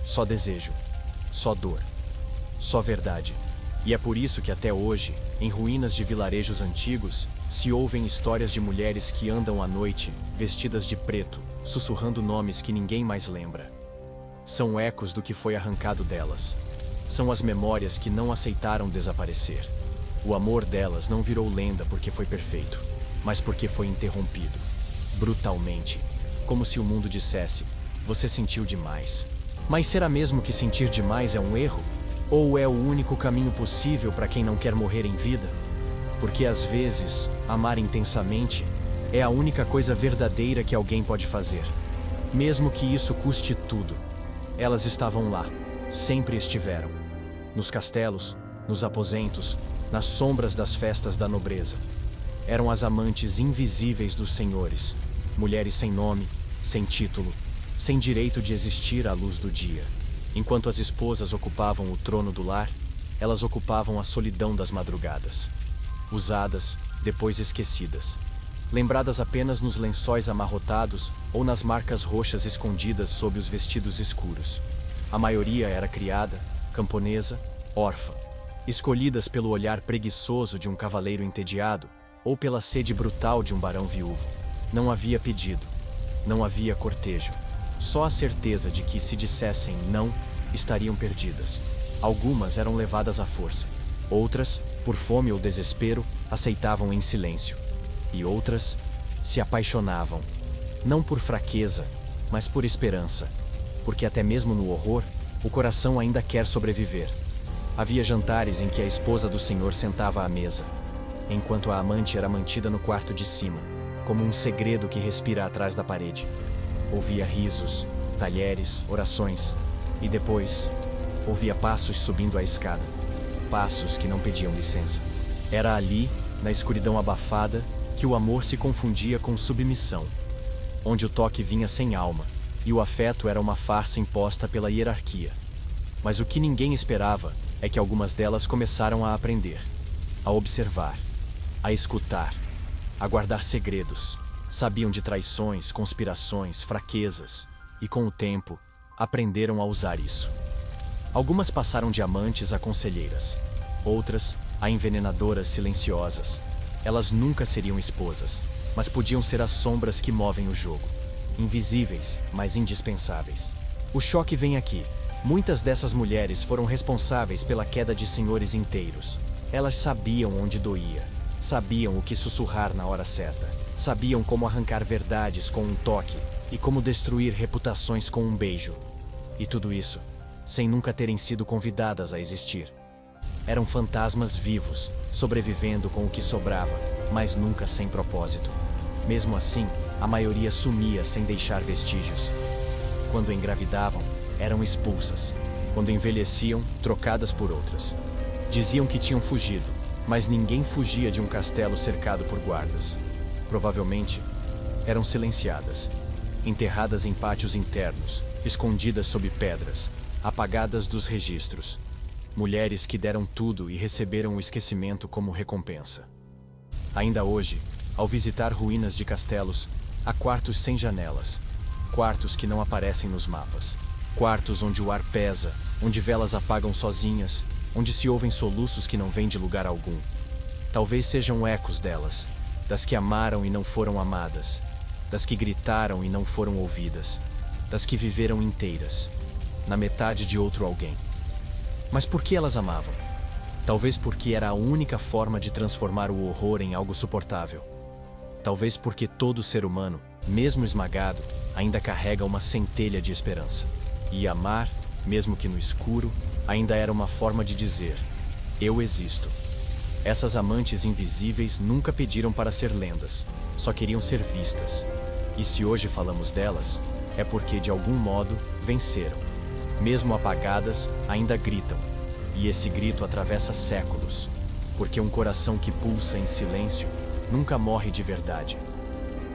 [SPEAKER 1] Só desejo, só dor, só verdade. E é por isso que até hoje, em ruínas de vilarejos antigos, se ouvem histórias de mulheres que andam à noite, vestidas de preto, sussurrando nomes que ninguém mais lembra. São ecos do que foi arrancado delas. São as memórias que não aceitaram desaparecer. O amor delas não virou lenda porque foi perfeito, mas porque foi interrompido. Brutalmente. Como se o mundo dissesse, você sentiu demais. Mas será mesmo que sentir demais é um erro? Ou é o único caminho possível para quem não quer morrer em vida? Porque às vezes, amar intensamente é a única coisa verdadeira que alguém pode fazer. Mesmo que isso custe tudo. Elas estavam lá, sempre estiveram. Nos castelos, nos aposentos, nas sombras das festas da nobreza. Eram as amantes invisíveis dos senhores, mulheres sem nome, sem título, sem direito de existir à luz do dia. Enquanto as esposas ocupavam o trono do lar, elas ocupavam a solidão das madrugadas. Usadas, depois esquecidas. lembradas apenas nos lençóis amarrotados ou nas marcas roxas escondidas sob os vestidos escuros. A maioria era criada, camponesa, órfã, escolhidas pelo olhar preguiçoso de um cavaleiro entediado ou pela sede brutal de um barão viúvo. Não havia pedido, não havia cortejo, só a certeza de que, se dissessem não, estariam perdidas. Algumas eram levadas à força, outras, por fome ou desespero, aceitavam em silêncio, e outras se apaixonavam, não por fraqueza, mas por esperança, porque até mesmo no horror, o coração ainda quer sobreviver. Havia jantares em que a esposa do senhor sentava à mesa, enquanto a amante era mantida no quarto de cima, como um segredo que respira atrás da parede. Ouvia risos, talheres, orações, e depois ouvia passos subindo a escada, passos que não pediam licença. Era ali, na escuridão abafada, que o amor se confundia com submissão, onde o toque vinha sem alma, e o afeto era uma farsa imposta pela hierarquia. Mas o que ninguém esperava é que algumas delas começaram a aprender, a observar, a escutar, a guardar segredos. Sabiam de traições, conspirações, fraquezas, e com o tempo, aprenderam a usar isso. Algumas passaram de amantes a conselheiras, outras a envenenadoras silenciosas. Elas nunca seriam esposas, mas podiam ser as sombras que movem o jogo. Invisíveis, mas indispensáveis. O choque vem aqui. Muitas dessas mulheres foram responsáveis pela queda de senhores inteiros. Elas sabiam onde doía, sabiam o que sussurrar na hora certa, sabiam como arrancar verdades com um toque e como destruir reputações com um beijo. E tudo isso, sem nunca terem sido convidadas a existir. Eram fantasmas vivos, sobrevivendo com o que sobrava, mas nunca sem propósito. Mesmo assim, a maioria sumia sem deixar vestígios. Quando engravidavam, eram expulsas. Quando envelheciam, trocadas por outras. Diziam que tinham fugido, mas ninguém fugia de um castelo cercado por guardas. Provavelmente, eram silenciadas, enterradas em pátios internos, escondidas sob pedras, apagadas dos registros. Mulheres que deram tudo e receberam o esquecimento como recompensa. Ainda hoje, ao visitar ruínas de castelos, há quartos sem janelas, quartos que não aparecem nos mapas, quartos onde o ar pesa, onde velas apagam sozinhas, onde se ouvem soluços que não vêm de lugar algum. Talvez sejam ecos delas, das que amaram e não foram amadas, das que gritaram e não foram ouvidas, das que viveram inteiras, na metade de outro alguém. Mas por que elas amavam? Talvez porque era a única forma de transformar o horror em algo suportável. Talvez porque todo ser humano, mesmo esmagado, ainda carrega uma centelha de esperança. E amar, mesmo que no escuro, ainda era uma forma de dizer: eu existo. Essas amantes invisíveis nunca pediram para ser lendas, só queriam ser vistas. E se hoje falamos delas, é porque de algum modo venceram. Mesmo apagadas, ainda gritam. E esse grito atravessa séculos, porque um coração que pulsa em silêncio nunca morre de verdade.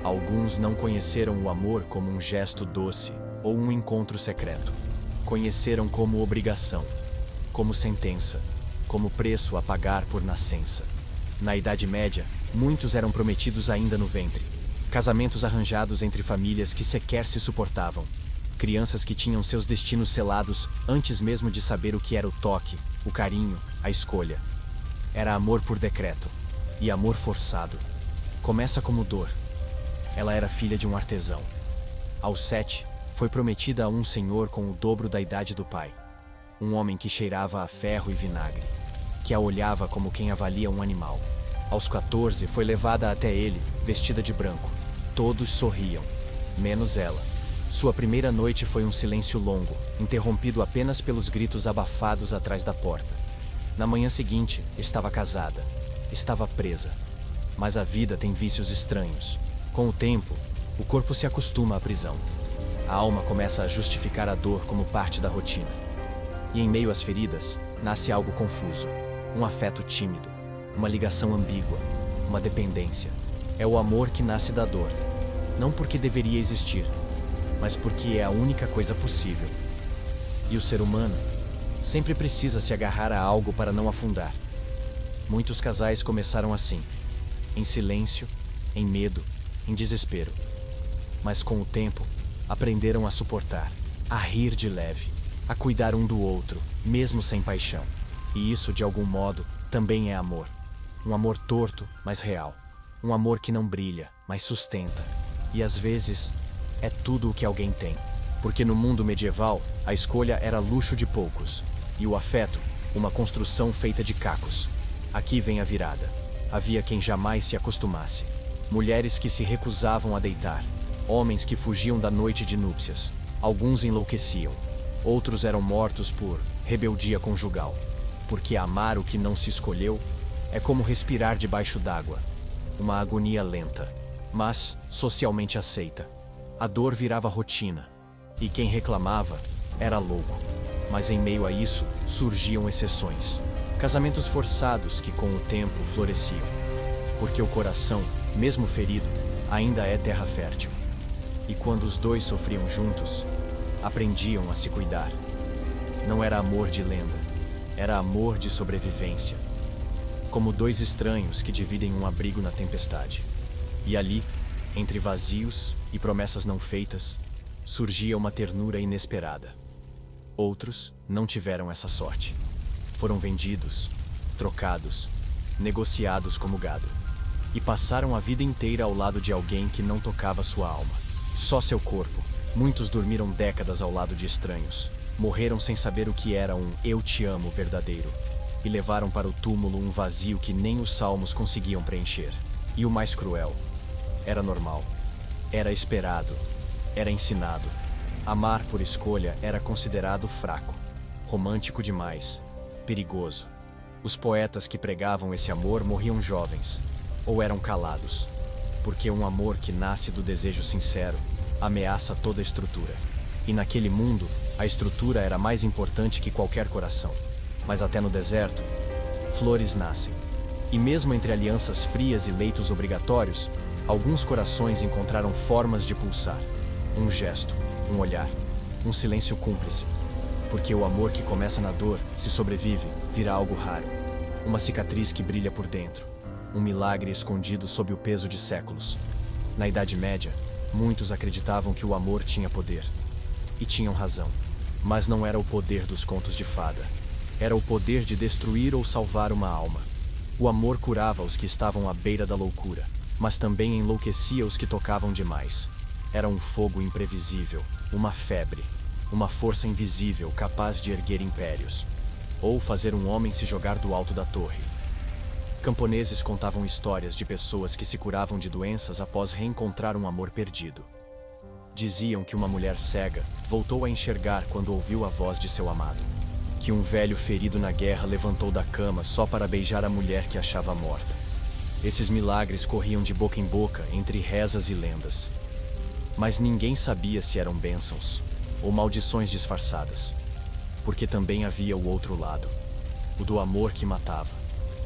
[SPEAKER 1] Alguns não conheceram o amor como um gesto doce ou um encontro secreto. Conheceram como obrigação, como sentença, como preço a pagar por nascença. Na Idade Média, muitos eram prometidos ainda no ventre. Casamentos arranjados entre famílias que sequer se suportavam. Crianças que tinham seus destinos selados antes mesmo de saber o que era o toque, o carinho, a escolha. Era amor por decreto. E amor forçado. Começa como dor. Ela era filha de um artesão. Aos 7, foi prometida a um senhor com o dobro da idade do pai. Um homem que cheirava a ferro e vinagre, que a olhava como quem avalia um animal. Aos 14, foi levada até ele, vestida de branco. Todos sorriam, menos ela. Sua primeira noite foi um silêncio longo, interrompido apenas pelos gritos abafados atrás da porta. Na manhã seguinte, estava casada. Estava presa. Mas a vida tem vícios estranhos. Com o tempo, o corpo se acostuma à prisão. A alma começa a justificar a dor como parte da rotina. E em meio às feridas, nasce algo confuso. Um afeto tímido. Uma ligação ambígua. Uma dependência. É o amor que nasce da dor. Não porque deveria existir, mas porque é a única coisa possível. E o ser humano sempre precisa se agarrar a algo para não afundar. Muitos casais começaram assim, em silêncio, em medo, em desespero. Mas com o tempo, aprenderam a suportar, a rir de leve, a cuidar um do outro, mesmo sem paixão. E isso, de algum modo, também é amor. Um amor torto, mas real. Um amor que não brilha, mas sustenta. E às vezes, é tudo o que alguém tem. Porque no mundo medieval, a escolha era luxo de poucos. E o afeto, uma construção feita de cacos. Aqui vem a virada. Havia quem jamais se acostumasse. Mulheres que se recusavam a deitar. Homens que fugiam da noite de núpcias. Alguns enlouqueciam. Outros eram mortos por rebeldia conjugal. Porque amar o que não se escolheu é como respirar debaixo d'água. Uma agonia lenta, mas socialmente aceita. A dor virava rotina. E quem reclamava era louco. Mas em meio a isso, surgiam exceções. Casamentos forçados que com o tempo floresciam. Porque o coração, mesmo ferido, ainda é terra fértil. E quando os dois sofriam juntos, aprendiam a se cuidar. Não era amor de lenda, era amor de sobrevivência. Como dois estranhos que dividem um abrigo na tempestade. E ali, entre vazios e promessas não feitas, surgia uma ternura inesperada. Outros não tiveram essa sorte. Foram vendidos, trocados, negociados como gado. E passaram a vida inteira ao lado de alguém que não tocava sua alma. Só seu corpo. Muitos dormiram décadas ao lado de estranhos. Morreram sem saber o que era um "eu te amo" verdadeiro. E levaram para o túmulo um vazio que nem os salmos conseguiam preencher. E o mais cruel, era normal. Era esperado. Era ensinado. Amar por escolha era considerado fraco. Romântico demais. Perigoso. Os poetas que pregavam esse amor morriam jovens. Ou eram calados. Porque um amor que nasce do desejo sincero ameaça toda a estrutura. E naquele mundo, a estrutura era mais importante que qualquer coração. Mas até no deserto, flores nascem. E mesmo entre alianças frias e leitos obrigatórios, alguns corações encontraram formas de pulsar. Um gesto, um olhar, um silêncio cúmplice. Porque o amor que começa na dor, se sobrevive, vira algo raro. Uma cicatriz que brilha por dentro. Um milagre escondido sob o peso de séculos. Na Idade Média, muitos acreditavam que o amor tinha poder. E tinham razão. Mas não era o poder dos contos de fada. Era o poder de destruir ou salvar uma alma. O amor curava os que estavam à beira da loucura, mas também enlouquecia os que tocavam demais. Era um fogo imprevisível, uma febre, uma força invisível capaz de erguer impérios. Ou fazer um homem se jogar do alto da torre. Camponeses contavam histórias de pessoas que se curavam de doenças após reencontrar um amor perdido. Diziam que uma mulher cega voltou a enxergar quando ouviu a voz de seu amado. Que um velho ferido na guerra levantou da cama só para beijar a mulher que achava morta. Esses milagres corriam de boca em boca entre rezas e lendas. Mas ninguém sabia se eram bênçãos ou maldições disfarçadas. Porque também havia o outro lado. O do amor que matava.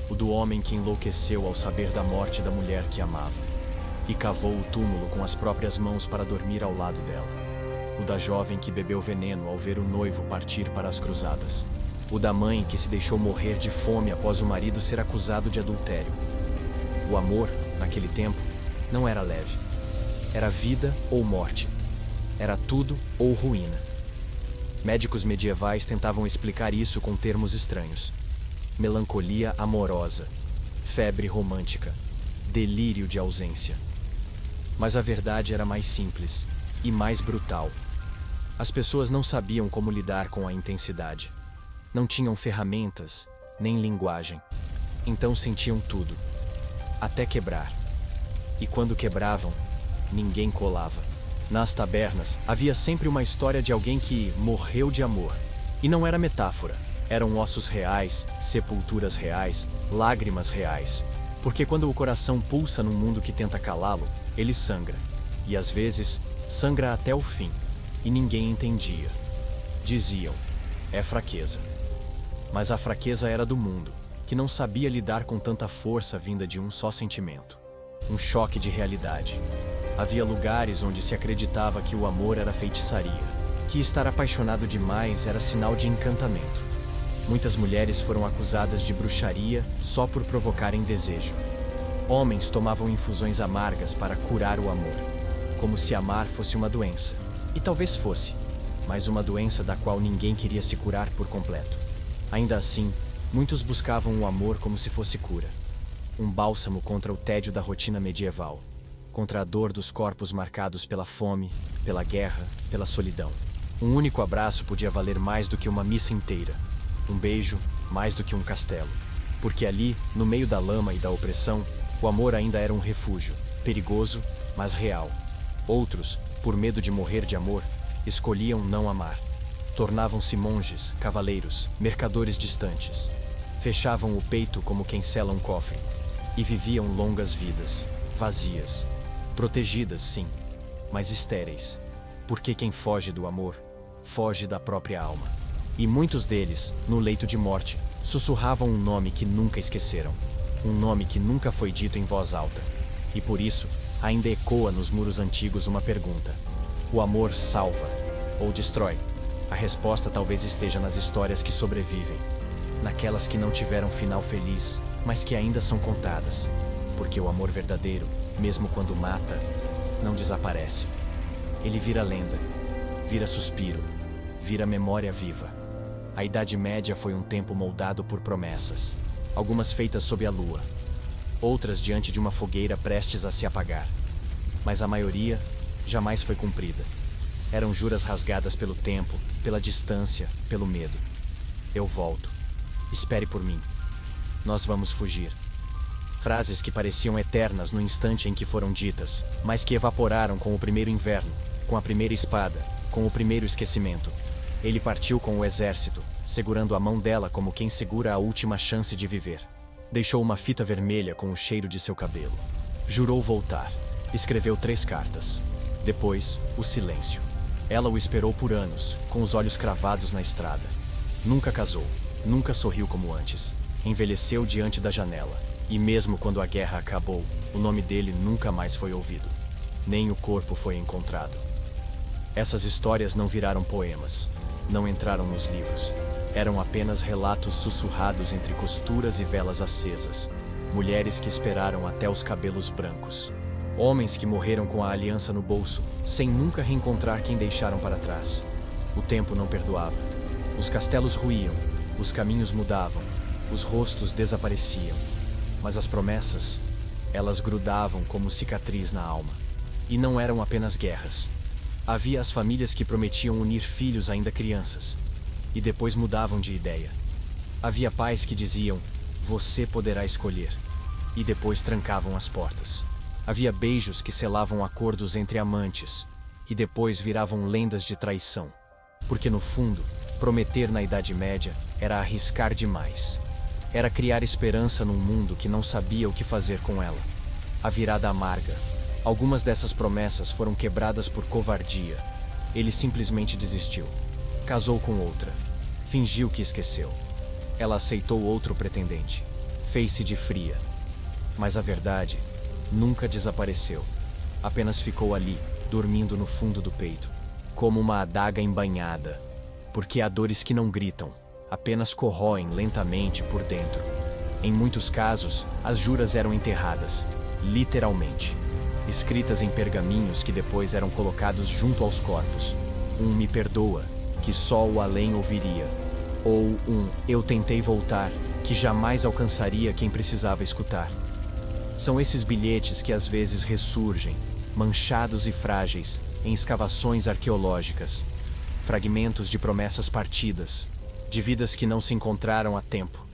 [SPEAKER 1] O do homem que enlouqueceu ao saber da morte da mulher que amava. E cavou o túmulo com as próprias mãos para dormir ao lado dela. O da jovem que bebeu veneno ao ver o noivo partir para as cruzadas. O da mãe que se deixou morrer de fome após o marido ser acusado de adultério. O amor, naquele tempo, não era leve. Era vida ou morte. Era tudo ou ruína. Médicos medievais tentavam explicar isso com termos estranhos. Melancolia amorosa, febre romântica, delírio de ausência. Mas a verdade era mais simples e mais brutal. As pessoas não sabiam como lidar com a intensidade. Não tinham ferramentas, nem linguagem. Então sentiam tudo, até quebrar. E quando quebravam, ninguém colava. Nas tabernas, havia sempre uma história de alguém que morreu de amor. E não era metáfora. Eram ossos reais, sepulturas reais, lágrimas reais. Porque quando o coração pulsa num mundo que tenta calá-lo, ele sangra. E às vezes, sangra até o fim. E ninguém entendia. Diziam, é fraqueza. Mas a fraqueza era do mundo, que não sabia lidar com tanta força vinda de um só sentimento. Um choque de realidade. Havia lugares onde se acreditava que o amor era feitiçaria, que estar apaixonado demais era sinal de encantamento. Muitas mulheres foram acusadas de bruxaria só por provocarem desejo. Homens tomavam infusões amargas para curar o amor, como se amar fosse uma doença. E talvez fosse, mas uma doença da qual ninguém queria se curar por completo. Ainda assim, muitos buscavam o amor como se fosse cura. Um bálsamo contra o tédio da rotina medieval, contra a dor dos corpos marcados pela fome, pela guerra, pela solidão. Um único abraço podia valer mais do que uma missa inteira. Um beijo, mais do que um castelo. Porque ali, no meio da lama e da opressão, o amor ainda era um refúgio, perigoso, mas real. Outros, por medo de morrer de amor, escolhiam não amar. Tornavam-se monges, cavaleiros, mercadores distantes. Fechavam o peito como quem sela um cofre. E viviam longas vidas, vazias. Protegidas, sim, mas estéreis. Porque quem foge do amor, foge da própria alma. E muitos deles, no leito de morte, sussurravam um nome que nunca esqueceram. Um nome que nunca foi dito em voz alta. E por isso, ainda ecoa nos muros antigos uma pergunta: o amor salva ou destrói? A resposta talvez esteja nas histórias que sobrevivem, naquelas que não tiveram final feliz, mas que ainda são contadas. Porque o amor verdadeiro, mesmo quando mata, não desaparece. Ele vira lenda, vira suspiro, vira memória viva. A Idade Média foi um tempo moldado por promessas, algumas feitas sob a lua, outras diante de uma fogueira prestes a se apagar. Mas a maioria jamais foi cumprida. Eram juras rasgadas pelo tempo, pela distância, pelo medo. Eu volto. Espere por mim. Nós vamos fugir. Frases que pareciam eternas no instante em que foram ditas, mas que evaporaram com o primeiro inverno, com a primeira espada, com o primeiro esquecimento. Ele partiu com o exército, segurando a mão dela como quem segura a última chance de viver. Deixou uma fita vermelha com o cheiro de seu cabelo. Jurou voltar. Escreveu 3 cartas. Depois, o silêncio. Ela o esperou por anos, com os olhos cravados na estrada. Nunca casou, nunca sorriu como antes. Envelheceu diante da janela. E mesmo quando a guerra acabou, o nome dele nunca mais foi ouvido. Nem o corpo foi encontrado. Essas histórias não viraram poemas. Não entraram nos livros. Eram apenas relatos sussurrados entre costuras e velas acesas. Mulheres que esperaram até os cabelos brancos. Homens que morreram com a aliança no bolso, sem nunca reencontrar quem deixaram para trás. O tempo não perdoava. Os castelos ruíam, os caminhos mudavam, os rostos desapareciam. Mas as promessas, elas grudavam como cicatriz na alma. E não eram apenas guerras. Havia as famílias que prometiam unir filhos ainda crianças, e depois mudavam de ideia. Havia pais que diziam, você poderá escolher, e depois trancavam as portas. Havia beijos que selavam acordos entre amantes, e depois viravam lendas de traição. Porque no fundo, prometer na Idade Média era arriscar demais. Era criar esperança num mundo que não sabia o que fazer com ela. A virada amarga. Algumas dessas promessas foram quebradas por covardia. Ele simplesmente desistiu. Casou com outra. Fingiu que esqueceu. Ela aceitou outro pretendente. Fez-se de fria. Mas a verdade nunca desapareceu. Apenas ficou ali, dormindo no fundo do peito, como uma adaga embainhada. Porque há dores que não gritam, apenas corroem lentamente por dentro. Em muitos casos, as juras eram enterradas, literalmente. Escritas em pergaminhos que depois eram colocados junto aos corpos. Um me perdoa, que só o além ouviria. Ou um eu tentei voltar, que jamais alcançaria quem precisava escutar. São esses bilhetes que às vezes ressurgem, manchados e frágeis, em escavações arqueológicas. Fragmentos de promessas partidas, de vidas que não se encontraram a tempo.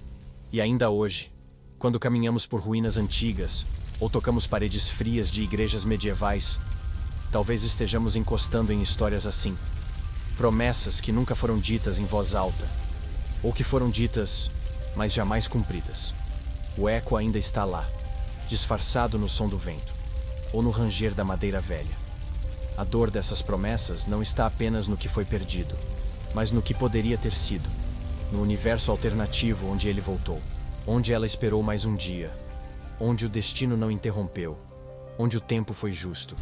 [SPEAKER 1] E ainda hoje, quando caminhamos por ruínas antigas, ou tocamos paredes frias de igrejas medievais, talvez estejamos encostando em histórias assim. Promessas que nunca foram ditas em voz alta, ou que foram ditas, mas jamais cumpridas. O eco ainda está lá, disfarçado no som do vento, ou no ranger da madeira velha. A dor dessas promessas não está apenas no que foi perdido, mas no que poderia ter sido, no universo alternativo onde ele voltou, onde ela esperou mais um dia, onde o destino não interrompeu, onde o tempo foi justo.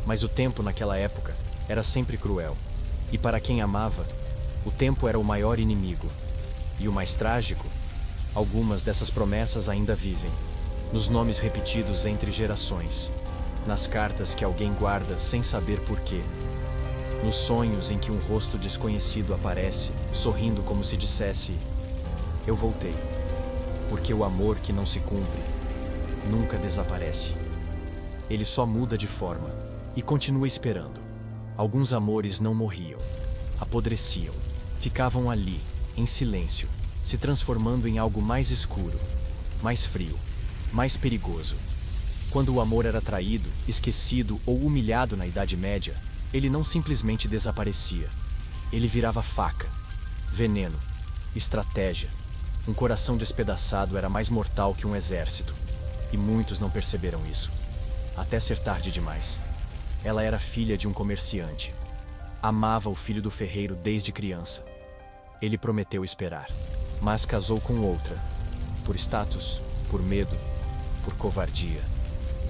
[SPEAKER 1] Mas o tempo naquela época era sempre cruel, e para quem amava, o tempo era o maior inimigo. E o mais trágico, algumas dessas promessas ainda vivem. nos nomes repetidos entre gerações, nas cartas que alguém guarda sem saber porquê, nos sonhos em que um rosto desconhecido aparece, sorrindo como se dissesse: eu voltei. Porque o amor que não se cumpre nunca desaparece. Ele só muda de forma e continua esperando. Alguns amores não morriam, apodreciam, ficavam ali, em silêncio, se transformando em algo mais escuro, mais frio, mais perigoso. Quando o amor era traído, esquecido ou humilhado na Idade Média, ele não simplesmente desaparecia. Ele virava faca, veneno, estratégia. Um coração despedaçado era mais mortal que um exército. E muitos não perceberam isso. Até ser tarde demais. Ela era filha de um comerciante. Amava o filho do ferreiro desde criança. Ele prometeu esperar, mas casou com outra. Por status, por medo, por covardia.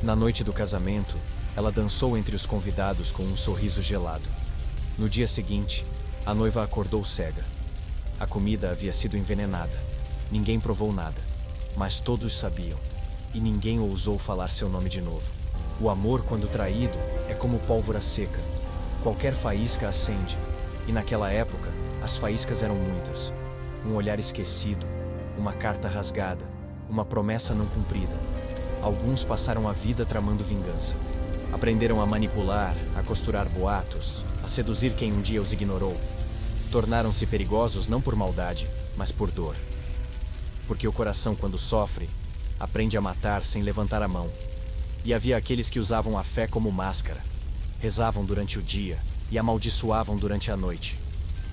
[SPEAKER 1] Na noite do casamento, ela dançou entre os convidados com um sorriso gelado. No dia seguinte, a noiva acordou cega. A comida havia sido envenenada. Ninguém provou nada, mas todos sabiam, e ninguém ousou falar seu nome de novo. O amor, quando traído, é como pólvora seca. Qualquer faísca acende, e naquela época, as faíscas eram muitas. Um olhar esquecido, uma carta rasgada, uma promessa não cumprida. Alguns passaram a vida tramando vingança. Aprenderam a manipular, a costurar boatos, a seduzir quem um dia os ignorou. Tornaram-se perigosos não por maldade, mas por dor. Porque o coração, quando sofre, aprende a matar sem levantar a mão. E havia aqueles que usavam a fé como máscara. Rezavam durante o dia e amaldiçoavam durante a noite.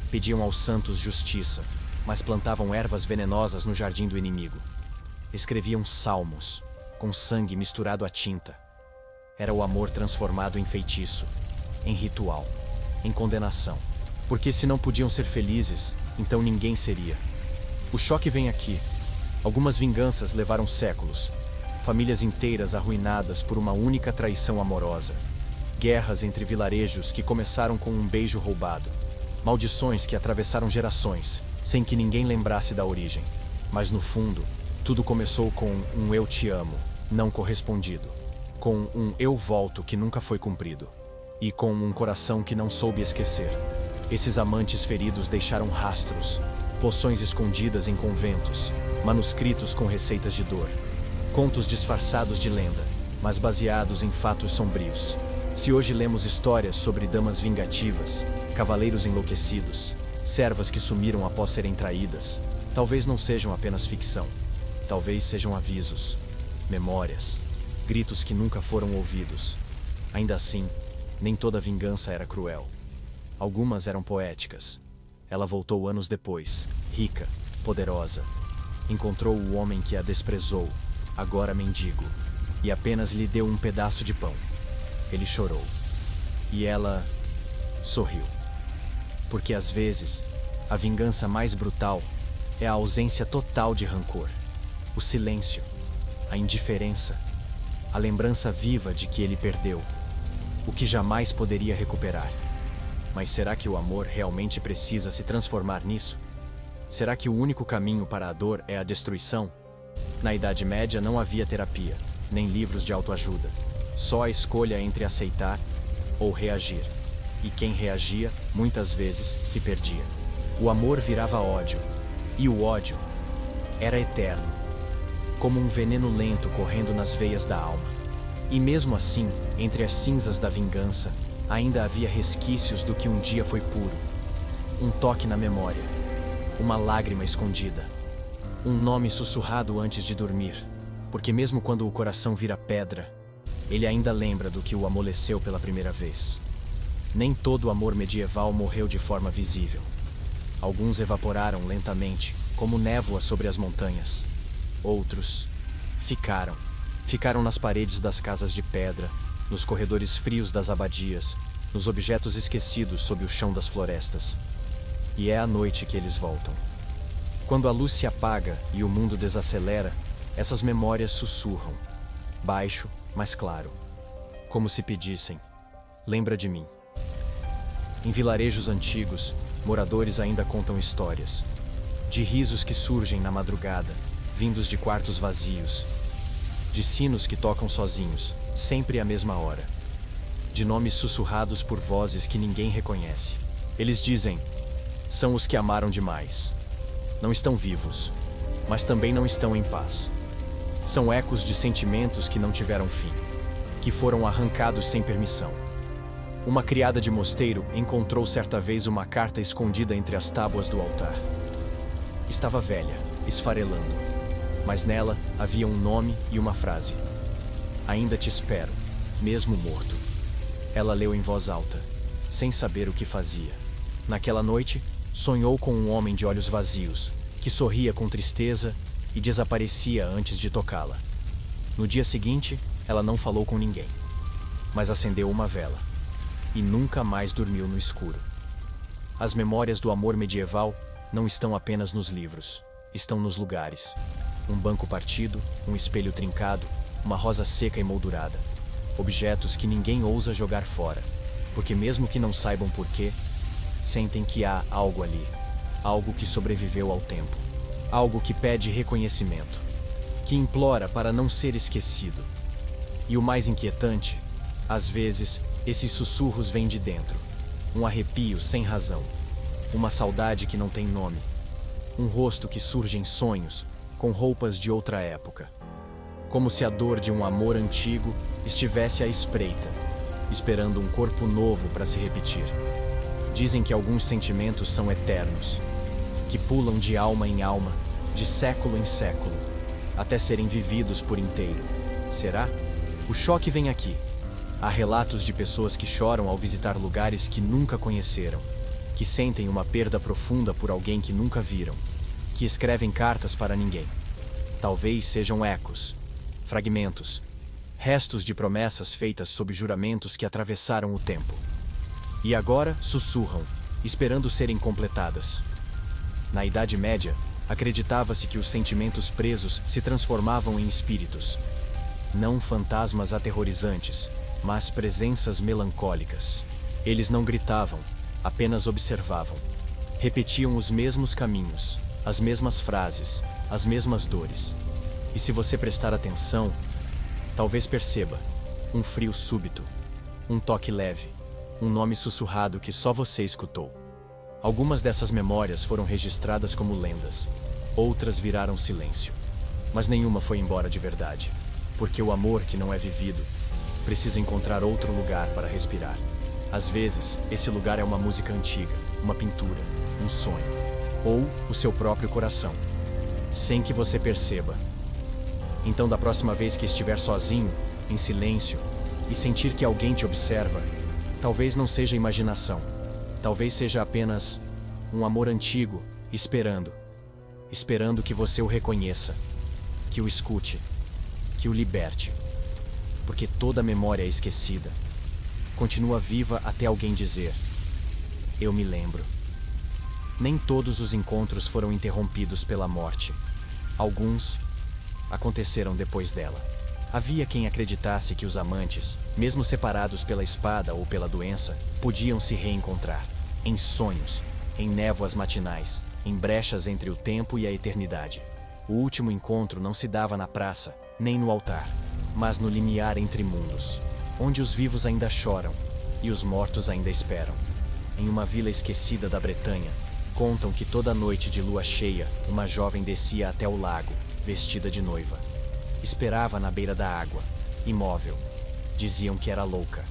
[SPEAKER 1] Pediam aos santos justiça, mas plantavam ervas venenosas no jardim do inimigo. Escreviam salmos, com sangue misturado à tinta. Era o amor transformado em feitiço, em ritual, em condenação. Porque se não podiam ser felizes, então ninguém seria. O choque vem aqui. Algumas vinganças levaram séculos. Famílias inteiras arruinadas por uma única traição amorosa. Guerras entre vilarejos que começaram com um beijo roubado. Maldições que atravessaram gerações, sem que ninguém lembrasse da origem. Mas no fundo, tudo começou com um eu te amo, não correspondido. Com um eu volto que nunca foi cumprido. E com um coração que não soube esquecer. Esses amantes feridos deixaram rastros, poções escondidas em conventos, manuscritos com receitas de dor, contos disfarçados de lenda, mas baseados em fatos sombrios. Se hoje lemos histórias sobre damas vingativas, cavaleiros enlouquecidos, servas que sumiram após serem traídas, talvez não sejam apenas ficção. Talvez sejam avisos, memórias, gritos que nunca foram ouvidos. Ainda assim, nem toda vingança era cruel. Algumas eram poéticas. Ela voltou anos depois, rica, poderosa. Encontrou o homem que a desprezou, agora mendigo, e apenas lhe deu um pedaço de pão. Ele chorou. E ela sorriu. Porque às vezes, a vingança mais brutal é a ausência total de rancor. O silêncio, a indiferença, a lembrança viva de que ele perdeu, o que jamais poderia recuperar. Mas será que o amor realmente precisa se transformar nisso? Será que o único caminho para a dor é a destruição? Na Idade Média não havia terapia, nem livros de autoajuda. Só a escolha entre aceitar ou reagir. E quem reagia, muitas vezes, se perdia. O amor virava ódio. E o ódio era eterno. Como um veneno lento correndo nas veias da alma. E mesmo assim, entre as cinzas da vingança, ainda havia resquícios do que um dia foi puro. Um toque na memória. Uma lágrima escondida. Um nome sussurrado antes de dormir. Porque mesmo quando o coração vira pedra, ele ainda lembra do que o amoleceu pela primeira vez. Nem todo amor medieval morreu de forma visível. Alguns evaporaram lentamente, como névoa sobre as montanhas. Outros ficaram. Ficaram nas paredes das casas de pedra, nos corredores frios das abadias, nos objetos esquecidos sob o chão das florestas. E é à noite que eles voltam. Quando a luz se apaga e o mundo desacelera, essas memórias sussurram, baixo, mas claro, como se pedissem: lembra de mim. Em vilarejos antigos, moradores ainda contam histórias, de risos que surgem na madrugada, vindos de quartos vazios, de sinos que tocam sozinhos, sempre à mesma hora, de nomes sussurrados por vozes que ninguém reconhece. Eles dizem: são os que amaram demais. Não estão vivos, mas também não estão em paz. São ecos de sentimentos que não tiveram fim, que foram arrancados sem permissão. Uma criada de mosteiro encontrou certa vez uma carta escondida entre as tábuas do altar. Estava velha, esfarelando, mas nela havia um nome e uma frase: ainda te espero, mesmo morto. Ela leu em voz alta, sem saber o que fazia. Naquela noite, sonhou com um homem de olhos vazios, que sorria com tristeza e desaparecia antes de tocá-la. No dia seguinte, ela não falou com ninguém, mas acendeu uma vela e nunca mais dormiu no escuro. As memórias do amor medieval não estão apenas nos livros, estão nos lugares. Um banco partido, um espelho trincado, uma rosa seca e moldurada. Objetos que ninguém ousa jogar fora, porque mesmo que não saibam porquê, sentem que há algo ali, algo que sobreviveu ao tempo, algo que pede reconhecimento, que implora para não ser esquecido. E o mais inquietante, às vezes, esses sussurros vêm de dentro, um arrepio sem razão, uma saudade que não tem nome, um rosto que surge em sonhos, com roupas de outra época, como se a dor de um amor antigo estivesse à espreita, esperando um corpo novo para se repetir. Dizem que alguns sentimentos são eternos, que pulam de alma em alma, de século em século, até serem vividos por inteiro. Será? O choque vem aqui. Há relatos de pessoas que choram ao visitar lugares que nunca conheceram, que sentem uma perda profunda por alguém que nunca viram, que escrevem cartas para ninguém. Talvez sejam ecos, fragmentos, restos de promessas feitas sob juramentos que atravessaram o tempo. E agora sussurram, esperando serem completadas. Na Idade Média, acreditava-se que os sentimentos presos se transformavam em espíritos. Não fantasmas aterrorizantes, mas presenças melancólicas. Eles não gritavam, apenas observavam. Repetiam os mesmos caminhos, as mesmas frases, as mesmas dores. E se você prestar atenção, talvez perceba um frio súbito, um toque leve, um nome sussurrado que só você escutou. Algumas dessas memórias foram registradas como lendas, outras viraram silêncio. Mas nenhuma foi embora de verdade, porque o amor que não é vivido precisa encontrar outro lugar para respirar. Às vezes, esse lugar é uma música antiga, uma pintura, um sonho, ou o seu próprio coração, sem que você perceba. Então, da próxima vez que estiver sozinho, em silêncio, e sentir que alguém te observa, talvez não seja imaginação, talvez seja apenas um amor antigo, esperando que você o reconheça, que o escute, que o liberte. Porque toda memória é esquecida, continua viva até alguém dizer: eu me lembro. Nem todos os encontros foram interrompidos pela morte. Alguns aconteceram depois dela. Havia quem acreditasse que os amantes, mesmo separados pela espada ou pela doença, podiam se reencontrar, em sonhos, em névoas matinais, em brechas entre o tempo e a eternidade. O último encontro não se dava na praça, nem no altar, mas no limiar entre mundos, onde os vivos ainda choram e os mortos ainda esperam. Em uma vila esquecida da Bretanha, contam que toda noite de lua cheia, uma jovem descia até o lago, vestida de noiva. Esperava na beira da água, imóvel. Diziam que era louca,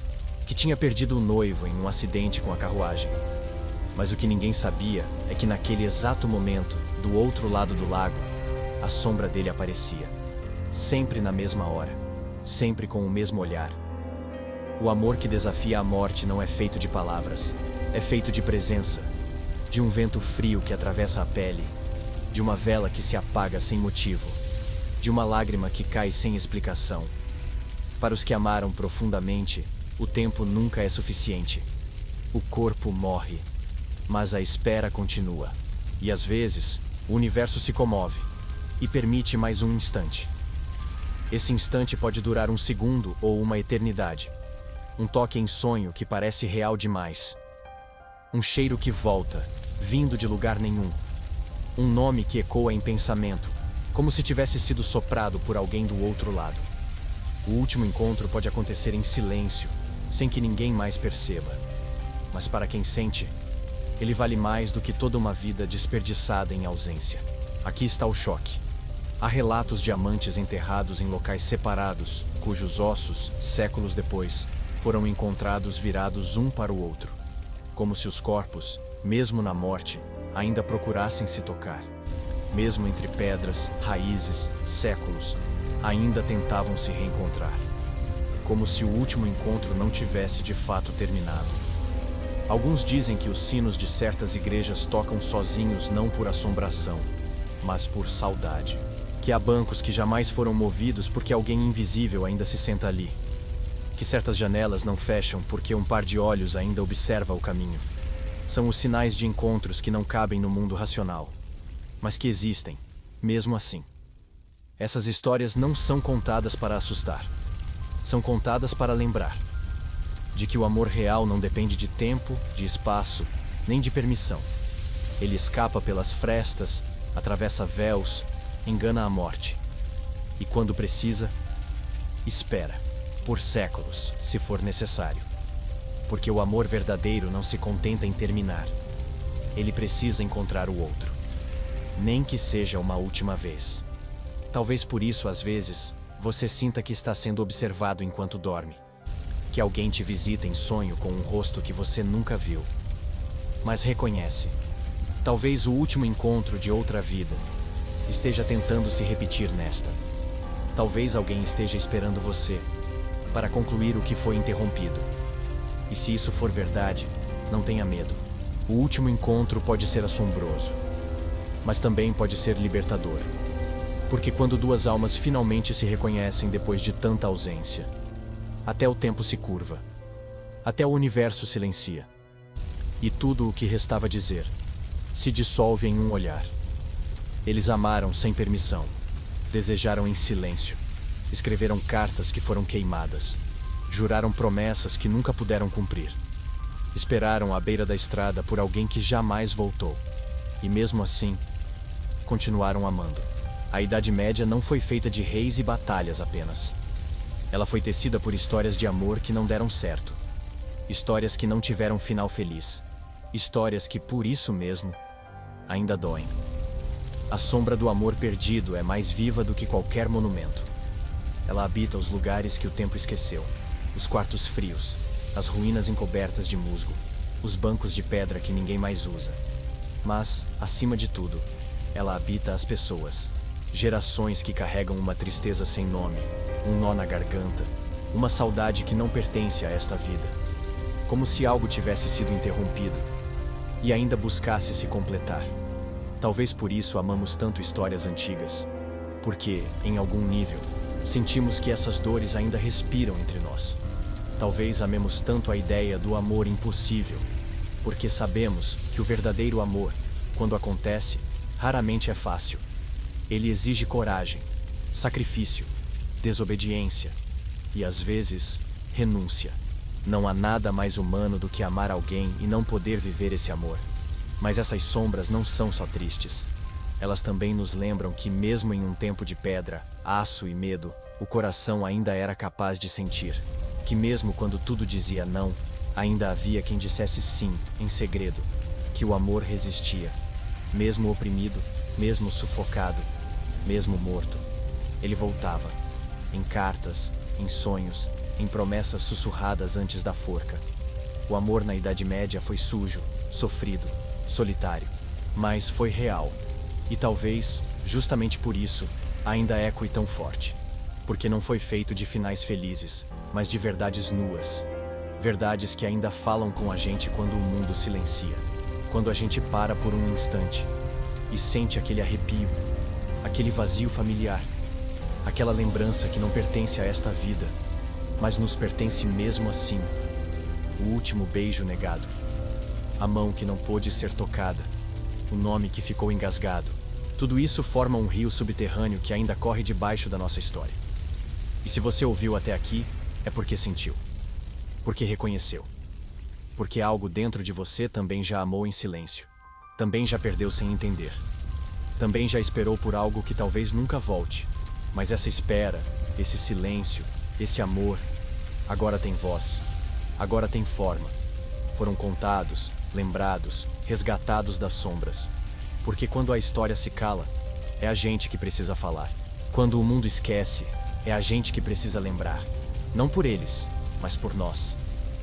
[SPEAKER 1] que tinha perdido o noivo em um acidente com a carruagem. Mas o que ninguém sabia é que naquele exato momento, do outro lado do lago, a sombra dele aparecia. Sempre na mesma hora, sempre com o mesmo olhar. O amor que desafia a morte não é feito de palavras, é feito de presença, de um vento frio que atravessa a pele, de uma vela que se apaga sem motivo, de uma lágrima que cai sem explicação. Para os que amaram profundamente, o tempo nunca é suficiente. O corpo morre, mas a espera continua. E às vezes, o universo se comove e permite mais um instante. Esse instante pode durar um segundo ou uma eternidade. Um toque em sonho que parece real demais. Um cheiro que volta, vindo de lugar nenhum. Um nome que ecoa em pensamento, como se tivesse sido soprado por alguém do outro lado. O último encontro pode acontecer em silêncio, sem que ninguém mais perceba. Mas para quem sente, ele vale mais do que toda uma vida desperdiçada em ausência. Aqui está o choque. Há relatos de amantes enterrados em locais separados, cujos ossos, séculos depois, foram encontrados virados um para o outro, como se os corpos, mesmo na morte, ainda procurassem se tocar. Mesmo entre pedras, raízes, séculos, ainda tentavam se reencontrar. Como se o último encontro não tivesse de fato terminado. Alguns dizem que os sinos de certas igrejas tocam sozinhos não por assombração, mas por saudade. Que há bancos que jamais foram movidos porque alguém invisível ainda se senta ali. Que certas janelas não fecham porque um par de olhos ainda observa o caminho. São os sinais de encontros que não cabem no mundo racional, mas que existem, mesmo assim. Essas histórias não são contadas para assustar. São contadas para lembrar de que o amor real não depende de tempo, de espaço, nem de permissão. Ele escapa pelas frestas, atravessa véus, engana a morte. E quando precisa, espera, por séculos, se for necessário. Porque o amor verdadeiro não se contenta em terminar. Ele precisa encontrar o outro. Nem que seja uma última vez. Talvez por isso, às vezes, você sinta que está sendo observado enquanto dorme. Que alguém te visita em sonho com um rosto que você nunca viu. Mas reconhece. Talvez o último encontro de outra vida esteja tentando se repetir nesta. Talvez alguém esteja esperando você para concluir o que foi interrompido. E se isso for verdade, não tenha medo. O último encontro pode ser assombroso, mas também pode ser libertador. Porque quando duas almas finalmente se reconhecem depois de tanta ausência, até o tempo se curva, até o universo silencia. E tudo o que restava dizer se dissolve em um olhar. Eles amaram sem permissão, desejaram em silêncio, escreveram cartas que foram queimadas, juraram promessas que nunca puderam cumprir. Esperaram à beira da estrada por alguém que jamais voltou. E mesmo assim, continuaram amando. A Idade Média não foi feita de reis e batalhas apenas. Ela foi tecida por histórias de amor que não deram certo. Histórias que não tiveram final feliz. Histórias que, por isso mesmo, ainda doem. A sombra do amor perdido é mais viva do que qualquer monumento. Ela habita os lugares que o tempo esqueceu. Os quartos frios, as ruínas encobertas de musgo, os bancos de pedra que ninguém mais usa. Mas, acima de tudo, ela habita as pessoas. Gerações que carregam uma tristeza sem nome, um nó na garganta, uma saudade que não pertence a esta vida. Como se algo tivesse sido interrompido e ainda buscasse se completar. Talvez por isso amamos tanto histórias antigas. Porque, em algum nível, sentimos que essas dores ainda respiram entre nós. Talvez amemos tanto a ideia do amor impossível, porque sabemos que o verdadeiro amor, quando acontece, raramente é fácil. Ele exige coragem, sacrifício, desobediência e, às vezes, renúncia. Não há nada mais humano do que amar alguém e não poder viver esse amor. Mas essas sombras não são só tristes. Elas também nos lembram que, mesmo em um tempo de pedra, aço e medo, o coração ainda era capaz de sentir. Que mesmo quando tudo dizia não, ainda havia quem dissesse sim, em segredo. Que o amor resistia. Mesmo oprimido, mesmo sufocado, mesmo morto. Ele voltava. Em cartas, em sonhos, em promessas sussurradas antes da forca. O amor na Idade Média foi sujo, sofrido, solitário. Mas foi real. E talvez, justamente por isso, ainda ecoe tão forte. Porque não foi feito de finais felizes, mas de verdades nuas. Verdades que ainda falam com a gente quando o mundo silencia. Quando a gente para por um instante e sente aquele arrepio, aquele vazio familiar, aquela lembrança que não pertence a esta vida, mas nos pertence mesmo assim. O último beijo negado, a mão que não pôde ser tocada, o nome que ficou engasgado. Tudo isso forma um rio subterrâneo que ainda corre debaixo da nossa história. E se você ouviu até aqui, é porque sentiu. Porque reconheceu. Porque algo dentro de você também já amou em silêncio. Também já perdeu sem entender. Também já esperou por algo que talvez nunca volte. Mas essa espera, esse silêncio, Esse amor agora tem voz, agora tem forma. Foram contados, lembrados, resgatados das sombras. Porque quando a história se cala, é a gente que precisa falar. Quando o mundo esquece, é a gente que precisa lembrar. Não por eles, mas por nós.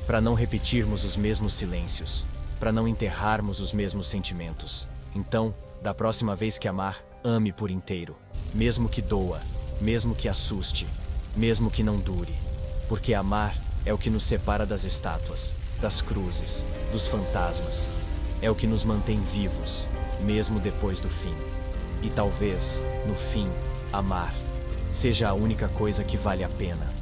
[SPEAKER 1] Para não repetirmos os mesmos silêncios. Para não enterrarmos os mesmos sentimentos. Então, da próxima vez que amar, ame por inteiro. Mesmo que doa, mesmo que assuste, mesmo que não dure. Porque amar é o que nos separa das estátuas, das cruzes, dos fantasmas. É o que nos mantém vivos, mesmo depois do fim. E talvez, no fim, amar seja a única coisa que vale a pena.